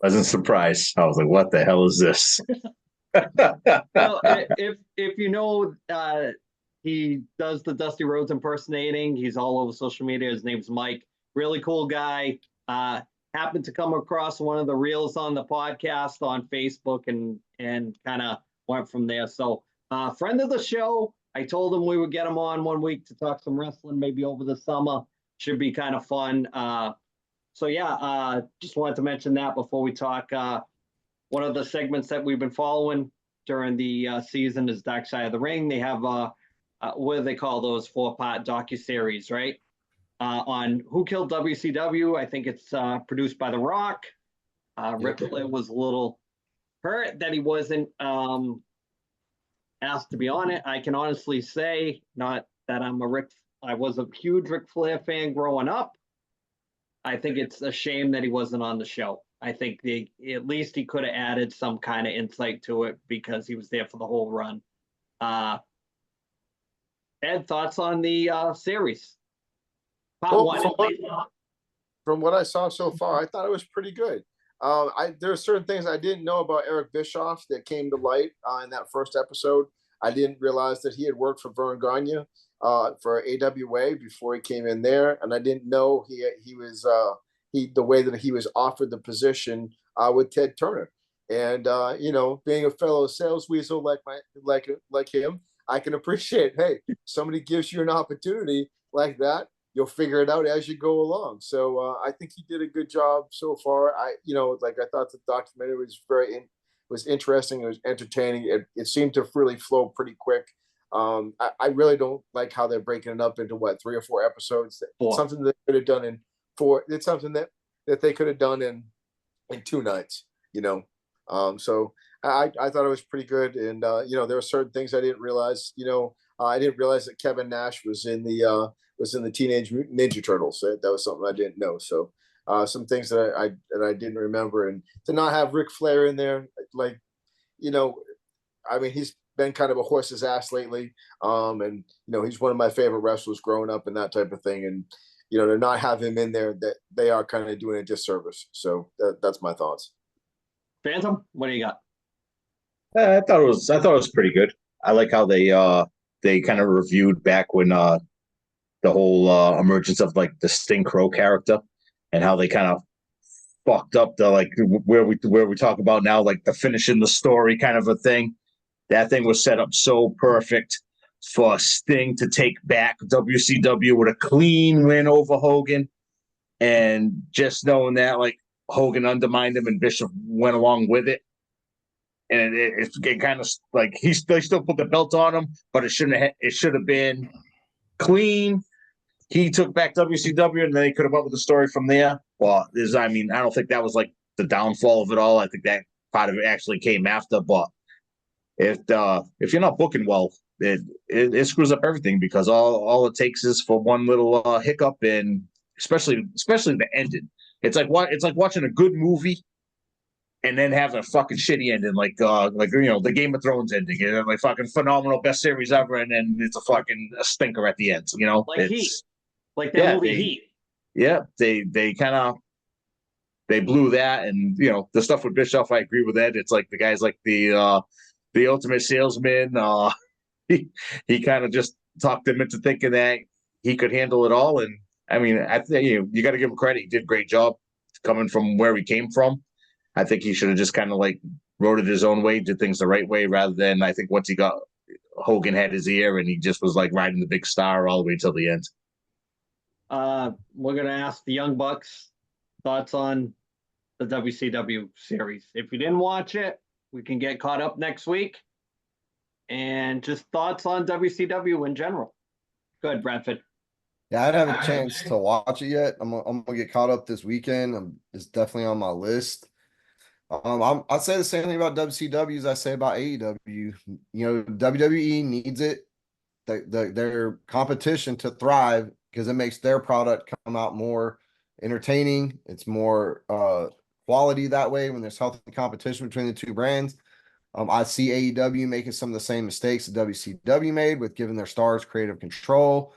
Speaker 4: Wasn't surprised. I was like, what the hell is this?
Speaker 2: Well, if you know, he does the Dusty Rhodes impersonating. He's all over social media. His name's Mike. Really cool guy. Happened to come across one of the reels on the podcast on Facebook and kind of went from there. So, friend of the show. I told him we would get him on one week to talk some wrestling, maybe over the summer. Should be kind of fun. So yeah, just wanted to mention that before we talk. One of the segments that we've been following during the season is Dark Side of the Ring. They have what do they call those 4-part docuseries, right? On Who Killed WCW. I think it's produced by The Rock. Ric Flair was a little hurt that he wasn't asked to be on it. I can honestly say, not that I was a huge Ric Flair fan growing up. I think it's a shame that he wasn't on the show. I think at least he could have added some kind of insight to it because he was there for the whole run. Ed, thoughts on the series?
Speaker 3: From what I saw so far, I thought it was pretty good. There are certain things I didn't know about Eric Bischoff that came to light in that first episode. I didn't realize that he had worked for Vern Gagne for AWA before he came in there, and I didn't know he was the way that he was offered the position with Ted Turner. And being a fellow sales weasel like him, I can appreciate, hey, somebody gives you an opportunity like that, you'll figure it out as you go along. So I think he did a good job so far. I thought the documentary was interesting. It was entertaining. It seemed to really flow pretty quick. I really don't like how they're breaking it up into 3 or 4 episodes. Something that they could have done in 4. It's something that they could have done in 2 nights. So I thought it was pretty good. And there were certain things I didn't realize. I didn't realize that Kevin Nash was in the Teenage Mutant Ninja Turtles. That was something I didn't know. So some things that I didn't remember, and to not have Ric Flair in there, he's been kind of a horse's ass lately. And he's one of my favorite wrestlers growing up and that type of thing. And to not have him in there, that they are kind of doing a disservice. So that's my thoughts.
Speaker 2: Phantom, what do you got?
Speaker 4: I thought it was pretty good. I like how they kind of reviewed back when the whole emergence of like the Sting Crow character and how they kind of fucked up the where we talk about now, like the finishing the story kind of a thing. That thing was set up so perfect for Sting to take back WCW with a clean win over Hogan, and just knowing that Hogan undermined him and Bishop went along with it. And it kind of like they still put the belt on him, but it should have been clean. he took back WCW, and then they could have went with the story from there. Well, I mean, I don't think that was like the downfall of it all. I think that part of it actually came after. But if you're not booking well, it screws up everything, because all it takes is for one little hiccup, and especially the ending. It's like watching a good movie and then having a fucking shitty ending, like the Game of Thrones ending, and then like fucking phenomenal, best series ever, and then it's a stinker at the end.
Speaker 2: Like Heat,
Speaker 4: it's
Speaker 2: like that movie Heat.
Speaker 4: Yeah, they kind of blew that, and the stuff with Bischoff, I agree with Ed. It's like the guy's like the ultimate salesman. He kind of just talked him into thinking that he could handle it all, and I mean, I think you got to give him credit. He did a great job coming from where he came from. I think he should have just kind of like wrote it his own way, did things the right way, rather than, I think once he got Hogan had his ear, and he just was like riding the big star all the way till the end.
Speaker 2: We're gonna ask the Young Bucks thoughts on the WCW series. If you didn't watch it, we can get caught up next week. And just thoughts on WCW in general. Go ahead, Bradford.
Speaker 5: Yeah, I didn't have a chance to watch it yet. I'm gonna get caught up this weekend. It's definitely on my list. I'd say the same thing about WCW as I say about AEW. WWE needs it. Their competition to thrive, because it makes their product come out more entertaining. It's more quality that way when there's healthy competition between the two brands. I see AEW making some of the same mistakes that WCW made with giving their stars creative control.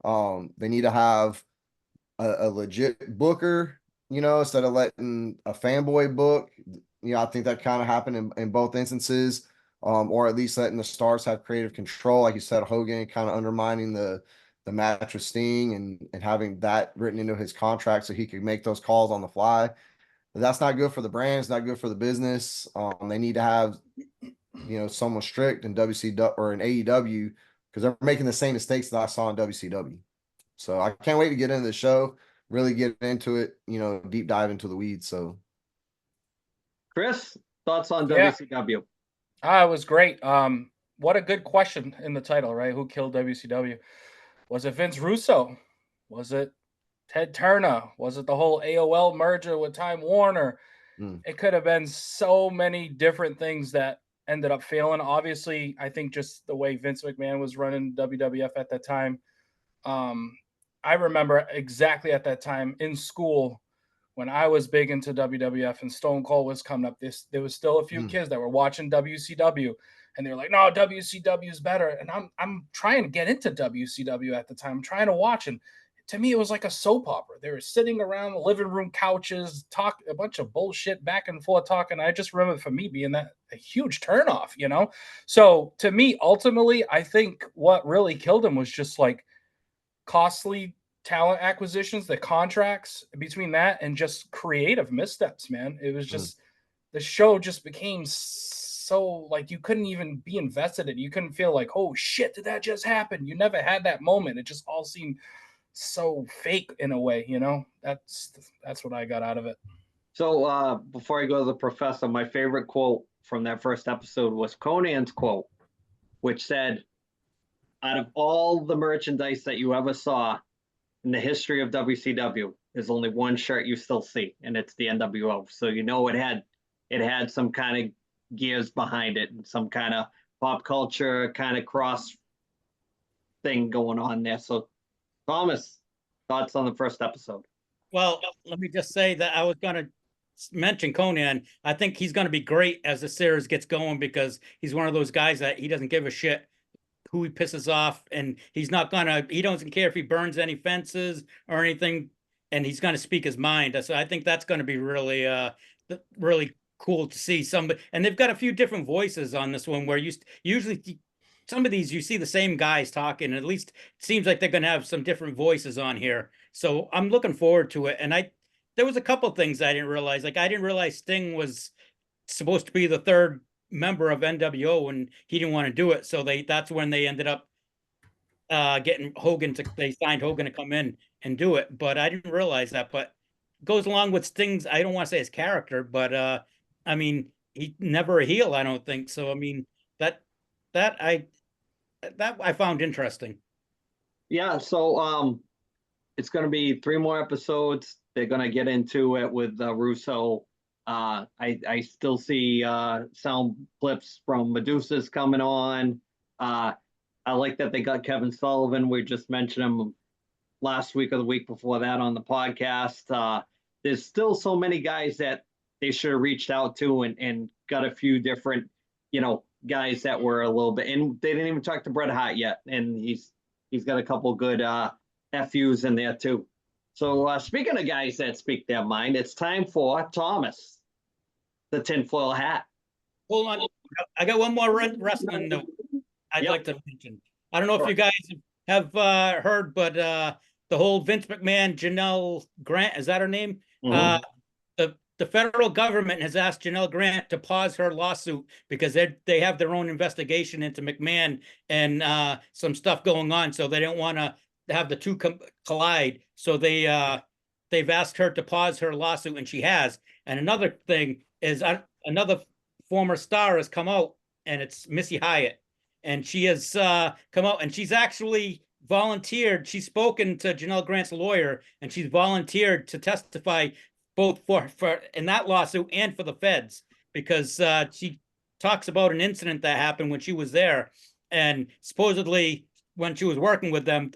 Speaker 5: They need to have a legit booker, instead of letting a fanboy book. I think that kind of happened in both instances, or at least letting the stars have creative control. Like you said, Hogan kind of undermining the match with Sting, and having that written into his contract so he could make those calls on the fly. But that's not good for the brand. It's not good for the business. They need to have, someone strict in WCW or in AEW, because they're making the same mistakes that I saw in WCW. So I can't wait to get into the show, really get into it, deep dive into the weeds. So,
Speaker 2: Chris, thoughts on WCW?
Speaker 7: It was great. What a good question in the title, right? Who killed WCW? Was it Vince Russo? Was it Ted Turner? Was it the whole AOL merger with Time Warner? It could have been so many different things that ended up failing. Obviously, I think just the way Vince McMahon was running WWF at that time. I remember exactly at that time in school when I was big into WWF and Stone Cold was coming up. There was still a few kids that were watching WCW, and they're like, "No, WCW is better." And I'm trying to get into WCW at the time. I'm trying to watch, and to me, it was like a soap opera. They were sitting around the living room couches, talk a bunch of bullshit back and forth talking. I just remember for me being a huge turnoff, So to me, ultimately, I think what really killed him was just like costly talent acquisitions, the contracts between that, and just creative missteps, man. It was just the show just became so like you couldn't even be invested in it. You couldn't feel like, oh shit, did that just happen? You never had that moment. It just all seemed so fake in a way, That's what I got out of it.
Speaker 2: So before I go to the professor, my favorite quote from that first episode was Conan's quote, which said, "Out of all the merchandise that you ever saw in the history of WCW, there's only one shirt you still see, and it's the NWO." So it had some kind of gears behind it, and some kind of pop culture kind of cross thing going on there. So Thomas, thoughts on the first episode?
Speaker 6: Well, let me just say that I was going to mention Conan. I think he's going to be great as the series gets going, because he's one of those guys that he doesn't give a shit who he pisses off, and he doesn't care if he burns any fences or anything, and he's going to speak his mind. So I think that's going to be really, really cool to see somebody. And they've got a few different voices on this one, where usually some of these you see the same guys talking. At least it seems like they're going to have some different voices on here. So I'm looking forward to it. And there was a couple things I didn't realize. Like I didn't realize Sting was supposed to be the third member of NWO, and he didn't want to do it. So that's when they ended up getting Hogan they signed Hogan to come in and do it. But I didn't realize that. But it goes along with Sting's, I don't want to say his character, but I mean, he never a heel, I don't think. So I mean, that I found interesting.
Speaker 2: Yeah, so it's going to be 3 more episodes. They're going to get into it with Russo. I still see sound clips from Medusa's coming on. I like that they got Kevin Sullivan. We just mentioned him last week or the week before that on the podcast. There's still so many guys that they should have reached out to and got a few different, guys that were a little bit, and they didn't even talk to Bret Hart yet. And he's got a couple good FUs in there too. So speaking of guys that speak their mind, it's time for Thomas, the tinfoil hat.
Speaker 6: Hold on. I got one more wrestling note I'd like to mention. I don't know if you guys have heard, but the whole Vince McMahon, Janelle Grant, is that her name?
Speaker 2: Mhm.
Speaker 6: The federal government has asked Janelle Grant to pause her lawsuit because they have their own investigation into McMahon and some stuff going on. So they don't want to have the two collide. So they've asked her to pause her lawsuit, and she has. And another thing is another former star has come out, and it's Missy Hyatt. And she has come out, and she's actually volunteered. She's spoken to Janelle Grant's lawyer, and she's volunteered to testify both for in that lawsuit and for the feds, because she talks about an incident that happened when she was there, and supposedly when she was working with them,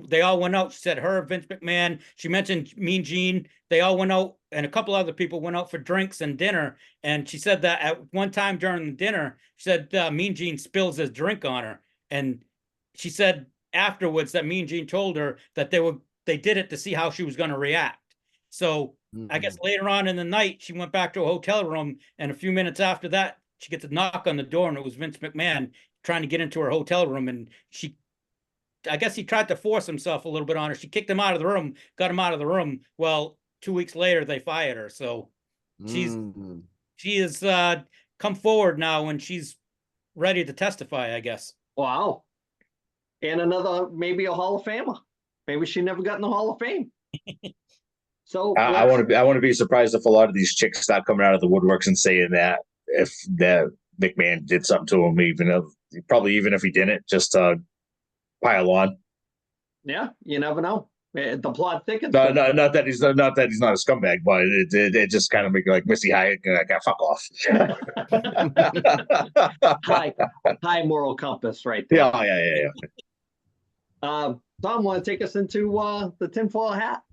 Speaker 6: they all went out. She said her, Vince McMahon, she mentioned Mean Gene. They all went out, and a couple other people went out for drinks and dinner. And she said that at one time during the dinner, she said Mean Gene spills his drink on her, and she said afterwards that Mean Gene told her that they did it to see how she was going to react. So I guess later on in the night, she went back to a hotel room, and a few minutes after that, she gets a knock on the door, and it was Vince McMahon trying to get into her hotel room, and I guess he tried to force himself a little bit on her. She kicked him out of the room, got him out of the room. Well, 2 weeks later, they fired her. So she has come forward now, and she's ready to testify, I guess.
Speaker 2: Wow. And maybe a Hall of Famer. Maybe she never got in the Hall of Fame. So
Speaker 4: I want to be surprised if a lot of these chicks start coming out of the woodworks and saying that if that McMahon did something to him, even if he didn't, just pile on.
Speaker 2: Yeah, you never know. The plot thickens.
Speaker 4: No, not that he's not a scumbag, but it just kind of make like Missy Hyatt like fuck off.
Speaker 2: high moral compass, right there.
Speaker 4: Yeah.
Speaker 2: Tom, want to take us into the tinfoil hat?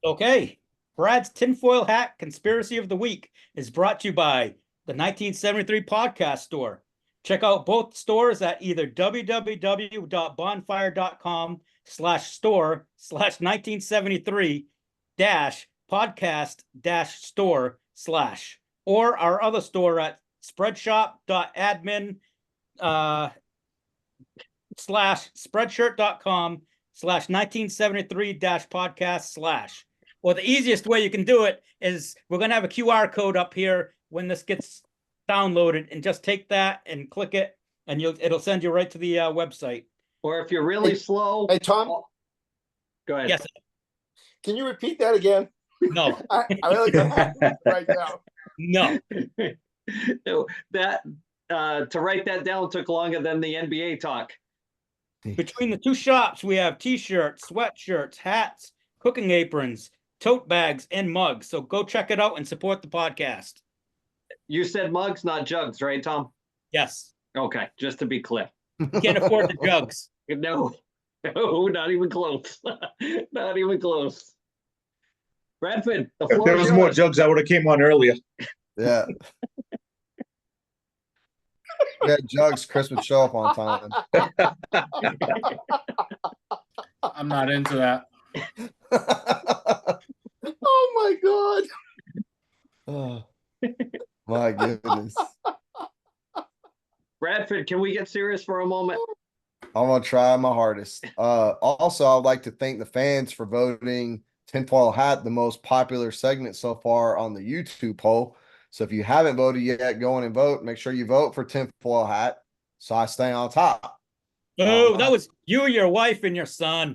Speaker 6: Okay. Brad's tinfoil hat conspiracy of the week is brought to you by the 1973 Podcast Store. Check out both stores at either www.bonfire.com/store/1973-podcast-store/ or our other store at spreadshop.admin /spreadshirt.com/1973-podcast/. Or the easiest way you can do it is we're going to have a QR code up here when this gets downloaded, and just take that and click it, and it'll send you right to the website.
Speaker 2: Or if you're really slow.
Speaker 3: Hey, Tom.
Speaker 2: Go ahead.
Speaker 6: Yes.
Speaker 3: Can you repeat that again?
Speaker 6: No.
Speaker 3: I really don't have it right now.
Speaker 6: No.
Speaker 2: That to write that down took longer than the NBA talk.
Speaker 6: Between the two shops, we have t-shirts, sweatshirts, hats, cooking aprons, tote bags, and mugs. So go check it out and support the podcast.
Speaker 2: You said mugs, not jugs, right, Tom?
Speaker 6: Yes.
Speaker 2: Okay, just to be clear.
Speaker 6: You can't afford the jugs.
Speaker 2: No, not even close. Not even close. Bradford, the floor
Speaker 4: If there was more jugs, I would have came on earlier.
Speaker 5: Yeah. Yeah, jugs. Chris would show up on time.
Speaker 7: I'm not into that.
Speaker 3: Oh my God.
Speaker 5: Oh, my goodness.
Speaker 2: Bradford, can we get serious for a moment?
Speaker 5: I'm gonna try my hardest. Also, I'd like to thank the fans for voting Tinfoil Hat the most popular segment so far on the YouTube poll. So if you haven't voted yet, go in and vote. Make sure you vote for Tinfoil Hat so I stay on top.
Speaker 6: Oh, that was you, your wife, and your son.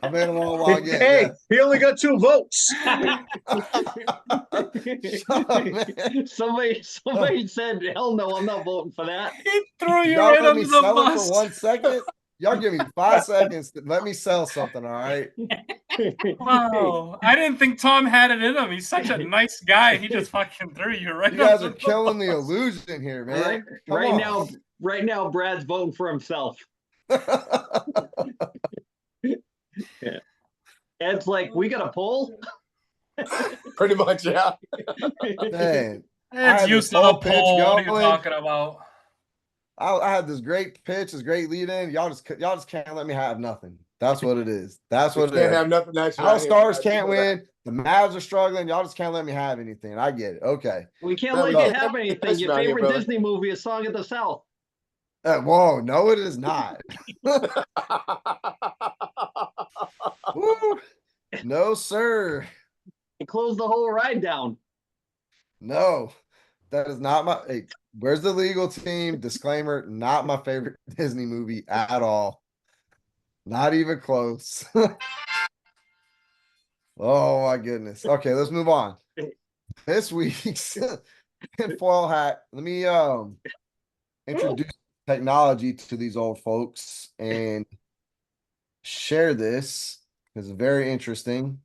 Speaker 5: I've been a long while again.
Speaker 4: Hey,
Speaker 5: Yeah.
Speaker 4: he only got 2 votes.
Speaker 5: Shut up, man.
Speaker 2: Somebody said, hell no, I'm not voting for that.
Speaker 7: He threw you
Speaker 5: Y'all
Speaker 7: right
Speaker 5: let me
Speaker 7: under the
Speaker 5: sell it
Speaker 7: bus.
Speaker 5: for 1 second. Y'all give me 5 seconds. Let me sell something, all right?
Speaker 7: Wow. I didn't think Tom had it in him. He's such a nice guy. He just fucking threw you right
Speaker 5: You guys
Speaker 7: under
Speaker 5: are
Speaker 7: the
Speaker 5: killing the
Speaker 7: bus.
Speaker 5: illusion here, man.
Speaker 2: Right,
Speaker 5: Come
Speaker 2: right
Speaker 5: on.
Speaker 2: now, right now, Brad's voting for himself. Ed's like, we got a poll.
Speaker 3: Pretty much, yeah.
Speaker 5: Man, I
Speaker 7: It's
Speaker 5: had
Speaker 7: used
Speaker 5: this
Speaker 7: to the
Speaker 5: whole pitch
Speaker 7: poll. What are you
Speaker 5: going.
Speaker 7: talking about?
Speaker 5: I had this great pitch, this great lead in. Y'all just can't let me have nothing. That's what it is. That's
Speaker 3: We
Speaker 5: what it
Speaker 3: can't
Speaker 5: is.
Speaker 3: have nothing nice
Speaker 5: All
Speaker 3: around here.
Speaker 5: Stars
Speaker 3: guys.
Speaker 5: can't
Speaker 3: You know that.
Speaker 5: win. The Mavs are struggling. Y'all just can't let me have anything. I get it. Okay.
Speaker 2: We can't
Speaker 3: No,
Speaker 2: let
Speaker 3: we
Speaker 2: you
Speaker 3: can't
Speaker 2: have
Speaker 3: have
Speaker 2: anything.
Speaker 3: nice
Speaker 2: Your
Speaker 3: around here,
Speaker 2: favorite
Speaker 3: brother.
Speaker 2: Disney movie is Song of the South.
Speaker 5: Whoa, no, it is not. Woo. No, sir.
Speaker 2: It closed the whole ride down.
Speaker 5: No, that is not my. Hey, where's the legal team? Disclaimer: not my favorite Disney movie at all. Not even close. Oh my goodness. Okay, let's move on. This week's foil hat. Let me introduce technology to these old folks and share this. It's very interesting.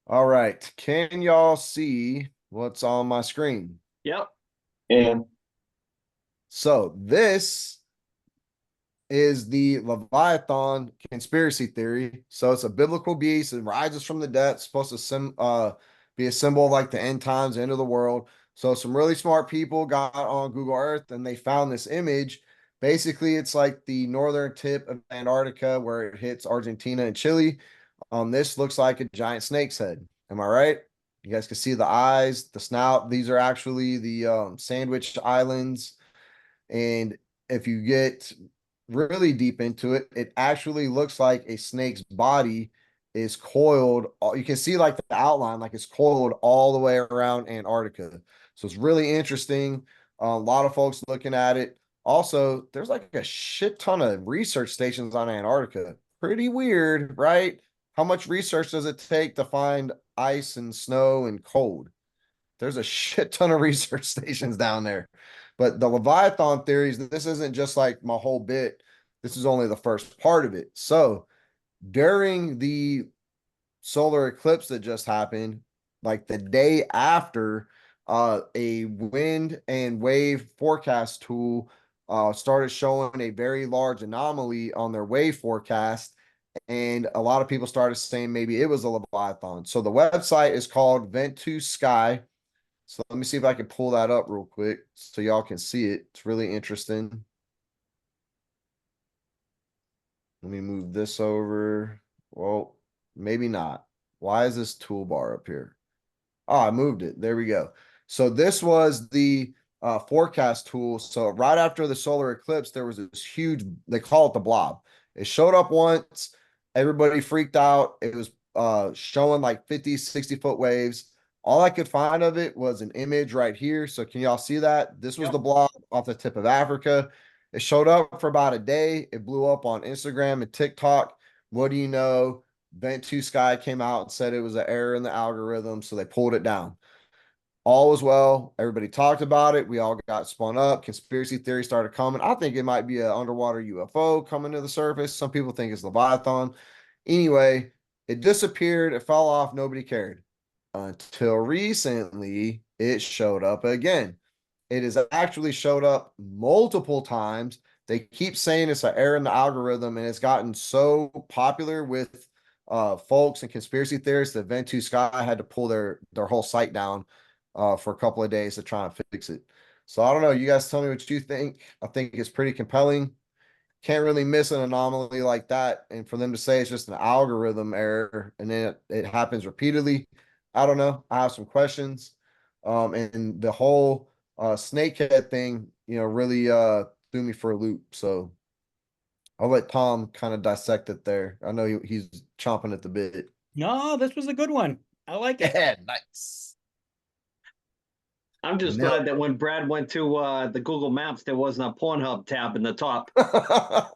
Speaker 5: All right. Can y'all see what's on my screen?
Speaker 2: Yep.
Speaker 4: And
Speaker 5: So this is the Leviathan conspiracy theory. So it's a biblical beast. It rises from the dead. It's supposed to be a symbol of like the end times, the end of the world. So some really smart people got on Google Earth and they found this image. Basically, it's like the northern tip of Antarctica where it hits Argentina and Chile. This looks like a giant snake's head. Am I right? You guys can see the eyes, the snout. These are actually the Sandwich Islands. And if you get really deep into it, it actually looks like a snake's body is coiled. You can see like the outline, like it's coiled all the way around Antarctica. So it's really interesting. A lot of folks looking at it. Also, there's like a shit ton of research stations on Antarctica. Pretty weird, right? How much research does it take to find ice and snow and cold? There's a shit ton of research stations down there. But the Leviathan theories, this isn't just like my whole bit. This is only the first part of it. So during the solar eclipse that just happened, like the day after, a wind and wave forecast tool started showing a very large anomaly on their wave forecast. And a lot of people started saying maybe it was a Leviathan. So the website is called Vent2Sky. So let me see if I can pull that up real quick so y'all can see it. It's really interesting. Let me move this over. Well, maybe not. Why is this toolbar up here? Oh, I moved it. There we go. So this was the forecast tool. So right after the solar eclipse, there was this huge, they call it the blob. It showed up once. Everybody freaked out. It was showing like 50, 60-foot waves. All I could find of it was an image right here. So can y'all see that? This was
Speaker 2: Yep.
Speaker 5: the blob off the tip of Africa. It showed up for about a day. It blew up on Instagram and TikTok. What do you know? Vent2Sky came out and said it was an error in the algorithm, so they pulled it down. All was well. Everybody talked about it. We all got spun up. Conspiracy theories started coming. I think it might be an underwater UFO coming to the surface. Some people think it's Leviathan. Anyway, it disappeared. It fell off. Nobody cared. Until recently, it showed up again. It has actually showed up multiple times. They keep saying it's an error in the algorithm, and it's gotten so popular with folks and conspiracy theorists that Vent2Sky had to pull their whole site down for a couple of days to try and fix it. So I don't know. You guys tell me what you think. I think it's pretty compelling. Can't really miss an anomaly like that. And for them to say it's just an algorithm error and then it happens repeatedly, I don't know. I have some questions. And the whole snakehead thing, really threw me for a loop. So I'll let Tom kind of dissect it there. I know he's chomping at the bit.
Speaker 6: No, this was a good one. I like it.
Speaker 5: Yeah, nice.
Speaker 2: I'm just
Speaker 5: No.
Speaker 2: glad that when Brad went to the Google Maps, there wasn't a Pornhub tab in the top.
Speaker 5: I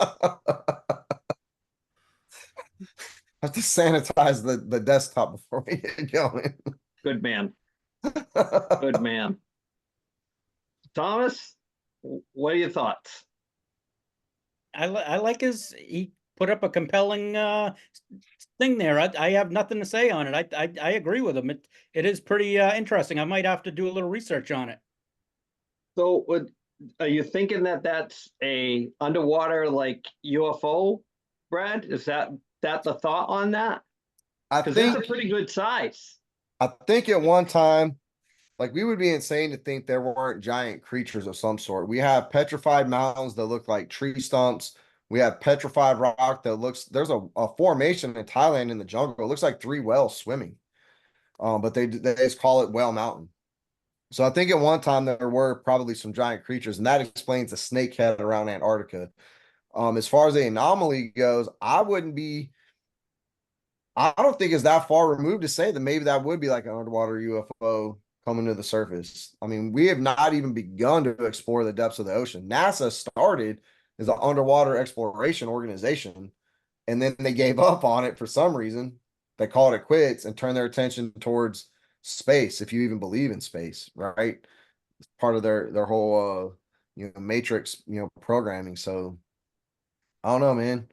Speaker 5: have to sanitize the desktop before we get going.
Speaker 2: Good man. Good man. Thomas, what are your thoughts?
Speaker 6: I like he put up a compelling thing there. I have nothing to say on it. I agree with him. It is pretty interesting. I might have to do a little research on it.
Speaker 2: So are you thinking that that's a underwater like UFO, Brad? Is that the thought on that?
Speaker 5: I
Speaker 2: Because
Speaker 5: think
Speaker 2: that's a pretty good size.
Speaker 5: I think at one time, like we would be insane to think there weren't giant creatures of some sort. We have petrified mountains that look like tree stumps. We have petrified rock that looks, there's a formation in Thailand in the jungle. It looks like three whales swimming. But they just call it Whale Mountain. So I think at one time there were probably some giant creatures, and that explains the snakehead around Antarctica. As far as the anomaly goes, I don't think it's that far removed to say that maybe that would be like an underwater UFO coming to the surface. I mean, we have not even begun to explore the depths of the ocean. NASA started as an underwater exploration organization, and then they gave up on it for some reason. They called it quits and turned their attention towards space, if you even believe in space, right? It's part of their whole matrix, programming. So I don't know, man.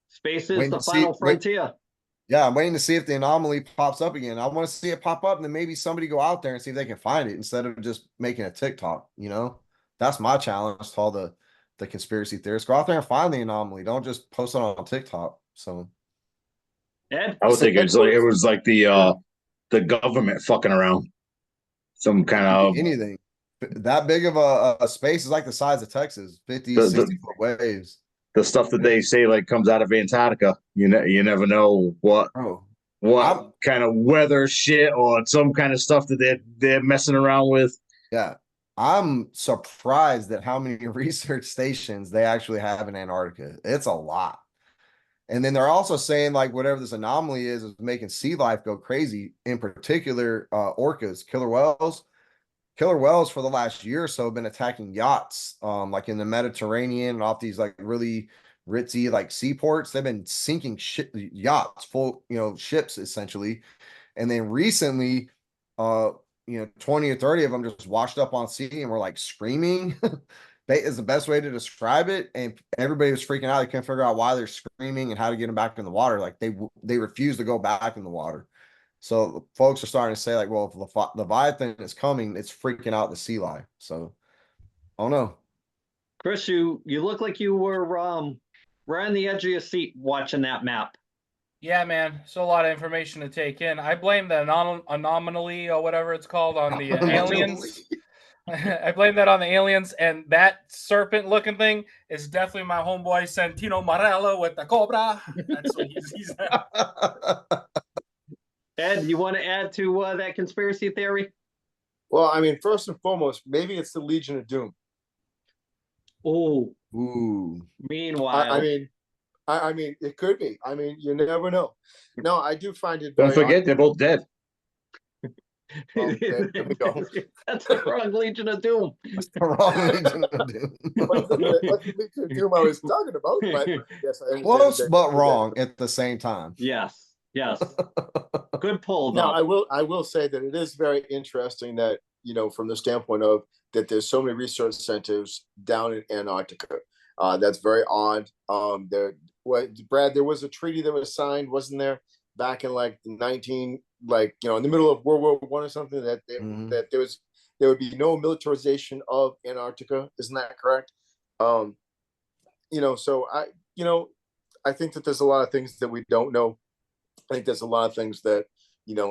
Speaker 2: Space is
Speaker 5: Waiting
Speaker 2: the
Speaker 5: to see
Speaker 2: final frontier.
Speaker 5: Yeah, I'm waiting to see if the anomaly pops up again. I want to see it pop up and then maybe somebody go out there and see if they can find it instead of just making a TikTok, That's my challenge to all the conspiracy theorists. Go out there and find the anomaly. Don't just post it on TikTok. So
Speaker 2: Ed?
Speaker 4: I would think it was like the government fucking around. Some kind of
Speaker 5: anything that big of a space is like the size of Texas, 50,
Speaker 4: the,
Speaker 5: 60-foot waves.
Speaker 4: the stuff that they say like comes out of Antarctica. You never know what
Speaker 5: Oh,
Speaker 4: kind of weather shit or some kind of stuff that they're messing around with.
Speaker 5: yeah. I'm surprised at how many research stations they actually have in Antarctica. It's a lot. And then they're also saying like whatever this anomaly is making sea life go crazy. In particular, orcas, killer whales. Killer whales for the last year or so have been attacking yachts, like in the Mediterranean and off these like really ritzy like seaports. They've been sinking yachts, full ships essentially. And then recently, 20 or 30 of them just washed up on sea and were like screaming. Is the best way to describe it. And everybody was freaking out. They couldn't figure out why they're screaming and how to get them back in the water. Like they refuse to go back in the water. So folks are starting to say like, well, if the Leviathan is coming, it's freaking out the sea life. So I don't know.
Speaker 2: Chris, you look like you were right on the edge of your seat watching that map.
Speaker 7: Yeah, man. So a lot of information to take in. I blame the anomaly or whatever it's called on the aliens. I blame that on the aliens, and that serpent-looking thing is definitely my homeboy Santino Marella with the Cobra. That's what he's
Speaker 2: Ed, you want to add to that conspiracy theory?
Speaker 3: Well, I mean, first and foremost, maybe it's the Legion of Doom.
Speaker 2: Oh,
Speaker 5: ooh.
Speaker 2: Meanwhile,
Speaker 3: I mean, it could be. I mean, you never know. No, I do find it.
Speaker 4: Don't forget, they're both dead.
Speaker 3: Well, there we go.
Speaker 2: That's the wrong Legion of Doom.
Speaker 5: That's the wrong Legion of Doom.
Speaker 3: What's the Legion of Doom I was talking about? But yes, I
Speaker 5: close but wrong at the same time.
Speaker 2: Yes. Good pull, though.
Speaker 3: Now, I will say that it is very interesting that from the standpoint of that there's so many research centers down in Antarctica. That's very odd. Brad, there was a treaty that was signed, wasn't there, back in like the in the middle of World War I or something, that that there would be no militarization of Antarctica. Isn't that correct? So I think that there's a lot of things that we don't know. I think there's a lot of things that,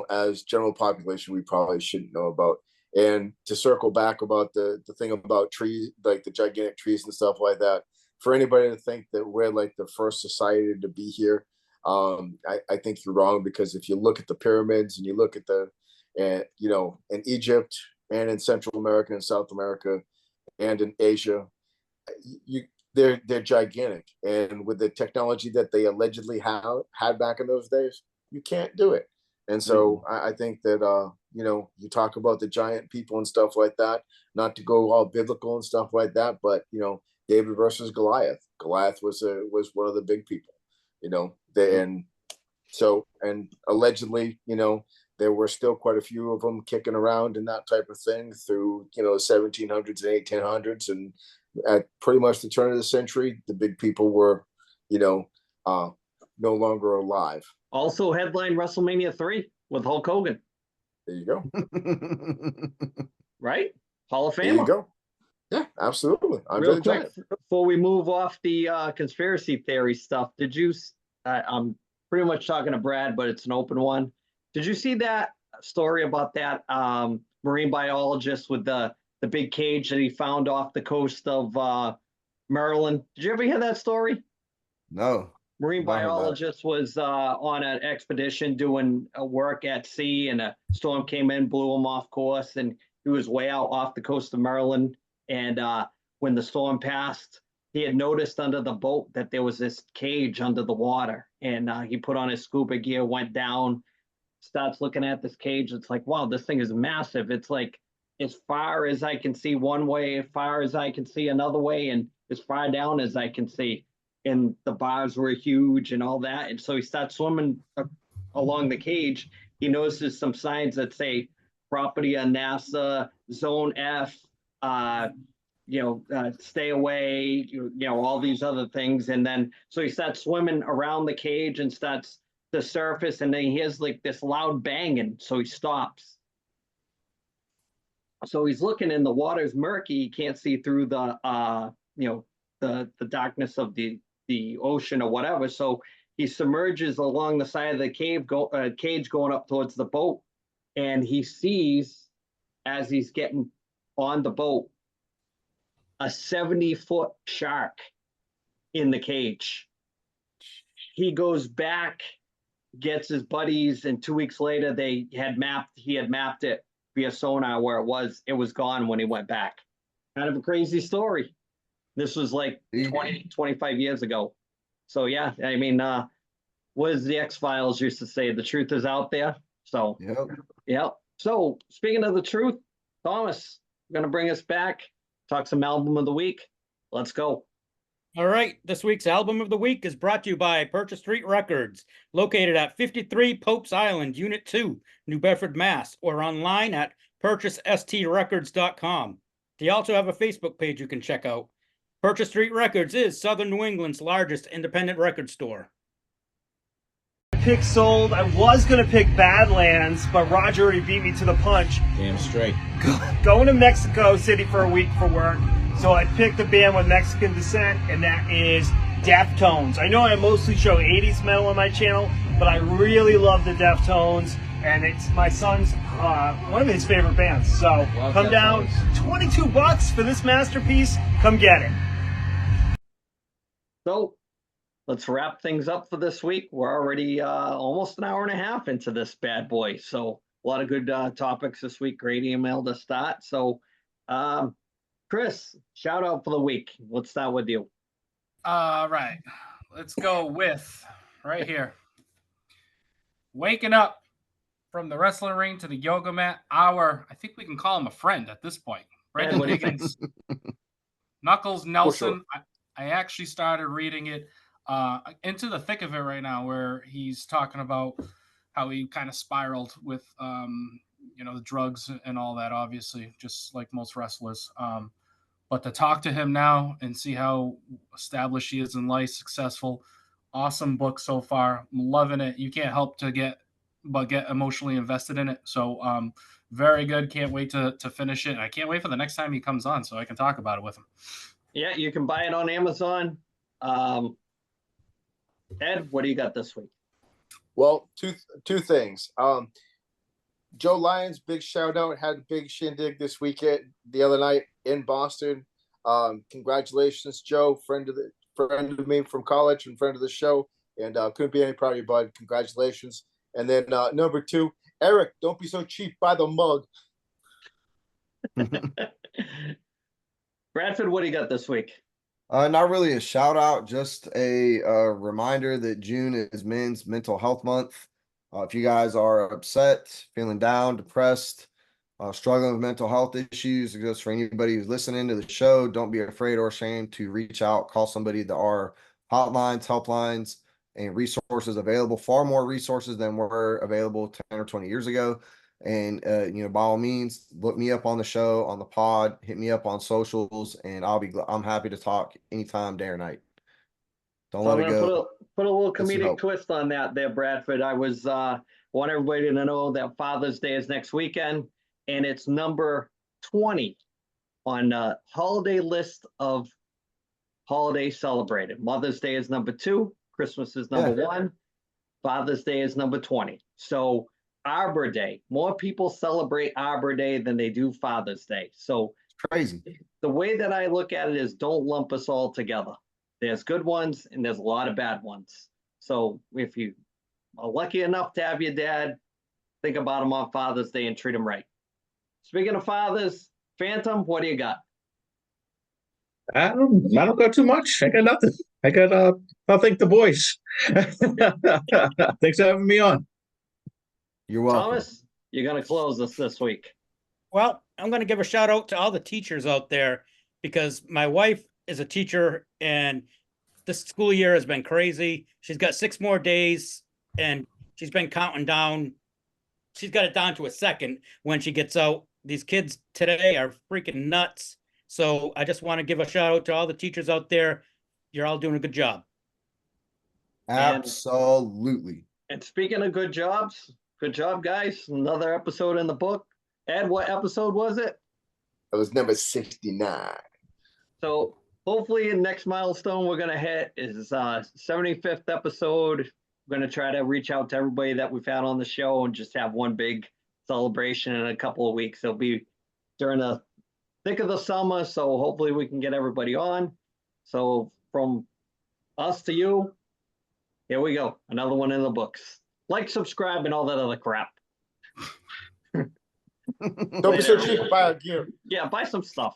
Speaker 3: as general population, we probably shouldn't know about. And to circle back about the thing about trees, like the gigantic trees and stuff like that, for anybody to think that we're like the first society to be here, I think you're wrong, because if you look at the pyramids and you look at in Egypt and in Central America and South America and in Asia, they're gigantic. And with the technology that they allegedly had back in those days, you can't do it. And so I think that, you talk about the giant people and stuff like that, not to go all biblical and stuff like that, but, David versus Goliath. Goliath was one of the big people, and allegedly, there were still quite a few of them kicking around and that type of thing through, the 1700s and 1800s. And at pretty much the turn of the century, the big people were, no longer alive.
Speaker 2: Also headline WrestleMania 3 with Hulk Hogan.
Speaker 3: There you go.
Speaker 2: Right? Hall of Famer.
Speaker 3: There you go. Yeah, absolutely.
Speaker 2: Real quick, before we move off the conspiracy theory stuff, did you? I'm pretty much talking to Brad, but it's an open one. Did you see that story about that marine biologist with the big cage that he found off the coast of Maryland? Did you ever hear that story?
Speaker 5: No.
Speaker 2: Marine biologist was on an expedition doing work at sea, and a storm came in, blew him off course, and he was way out off the coast of Maryland. And when the storm passed, he had noticed under the boat that there was this cage under the water. And he put on his scuba gear, went down, starts looking at this cage. It's like, wow, this thing is massive. It's like as far as I can see one way, as far as I can see another way, and as far down as I can see. And the bars were huge and all that. And so he starts swimming along the cage. He notices some signs that say property on NASA, Zone F, stay away, all these other things. And then, so he starts swimming around the cage and starts to surface, and then he hears like this loud banging. So he stops. So he's looking, and the water's murky. He can't see through the darkness of the ocean or whatever. So he submerges along the side of the cage going up towards the boat. And he sees, as he's getting on the boat, a 70-foot shark in the cage. He goes back, gets his buddies, and 2 weeks later he had mapped it via sonar where it was gone when he went back. Kind of a crazy story. This was like 25 years ago. So yeah, I mean, what does the X-Files used to say? The truth is out there. So yep. So speaking of the truth, Thomas, going to bring us back, talk some album of the week. Let's go.
Speaker 6: All right. This week's album of the week is brought to you by Purchase Street Records, located at 53 Pope's Island, Unit 2, New Bedford, Mass, or online at purchasestrrecords.com. They also have a Facebook page you can check out. Purchase Street Records is Southern New England's largest independent record store.
Speaker 8: Pick sold. I was going to pick Badlands, but Roger already beat me to the punch.
Speaker 4: Damn straight.
Speaker 8: Going to Mexico City for a week for work. So I picked a band with Mexican descent, and that is Deftones. I know I mostly show 80s metal on my channel, but I really love the Deftones, and it's my son's one of his favorite bands. So come down, $22 for this masterpiece. Come get it.
Speaker 2: So let's wrap things up for this week. We're already almost an hour and a half into this bad boy. So a lot of good topics this week. Great email to start. So Chris, shout out for the week. Let's start with you.
Speaker 7: All right. Let's go with right here. Waking up from the wrestling ring to the yoga mat. I think we can call him a friend at this point. Brendan Higgins. Knuckles Nelson. Sure. I actually started reading it into the thick of it right now, where he's talking about how he kind of spiraled with, the drugs and all that, obviously, just like most wrestlers. But to talk to him now and see how established he is in life, successful, awesome book so far. I'm loving it. You can't help to get emotionally invested in it. So very good. Can't wait to finish it. And I can't wait for the next time he comes on so I can talk about it with him.
Speaker 2: Yeah, you can buy it on Amazon. Ed, what do you got this week?
Speaker 3: Well, two things. Joe Lyons, big shout out, had a big shindig this weekend, the other night in Boston. Congratulations, Joe, friend of me from college and friend of the show, and couldn't be any prouder of you, bud. Congratulations. And then number two, Eric, don't be so cheap, buy the mug.
Speaker 2: Bradford, what do you got this week?
Speaker 5: Not really a shout out, just a reminder that June is Men's Mental Health Month. If you guys are upset, feeling down, depressed, struggling with mental health issues, just for anybody who's listening to the show, don't be afraid or ashamed to reach out, call somebody. There are hotlines, helplines, and resources available, far more resources than were available 10 or 20 years ago. And by all means, look me up on the show, on the pod, hit me up on socials, and I'm happy to talk anytime, day or night. Don't
Speaker 2: So I'm
Speaker 5: let it
Speaker 2: gonna
Speaker 5: go.
Speaker 2: put a little
Speaker 5: Get some
Speaker 2: comedic
Speaker 5: help.
Speaker 2: twist on that there, Bradford. I was want everybody to know that Father's Day is next weekend, and it's number 20 on holiday list of holidays celebrated. Mother's Day is number 2, Christmas is number 1, Father's Day is number 20. So Arbor Day, more people celebrate Arbor Day than they do Father's Day. So
Speaker 5: Crazy.
Speaker 2: the way that I look at it is don't lump us all together. There's good ones and there's a lot of bad ones. So if you are lucky enough to have your dad, think about him on Father's Day and treat him right. Speaking of fathers, Phantom, what do you got?
Speaker 4: I don't got too much. I got nothing. I'll thank the boys. Thanks for having me on.
Speaker 5: You're welcome.
Speaker 2: Thomas, you're going to close us this week.
Speaker 6: Well, I'm going to give a shout out to all the teachers out there because my wife is a teacher and this school year has been crazy. She's got 6 more days and she's been counting down. She's got it down to a second when she gets out. These kids today are freaking nuts. So I just want to give a shout out to all the teachers out there. You're all doing a good job.
Speaker 5: Absolutely.
Speaker 2: And speaking of good jobs, good job, guys. Another episode in the book. Ed, what episode was it?
Speaker 3: It was number 69.
Speaker 2: So hopefully the next milestone we're going to hit is 75th episode. We're going to try to reach out to everybody that we've had on the show and just have one big celebration in a couple of weeks. It'll be during the thick of the summer, so hopefully we can get everybody on. So from us to you, here we go. Another one in the books. Like, subscribe, and all that other crap.
Speaker 3: Don't be so cheap. Buy our gear.
Speaker 2: Yeah, buy some stuff.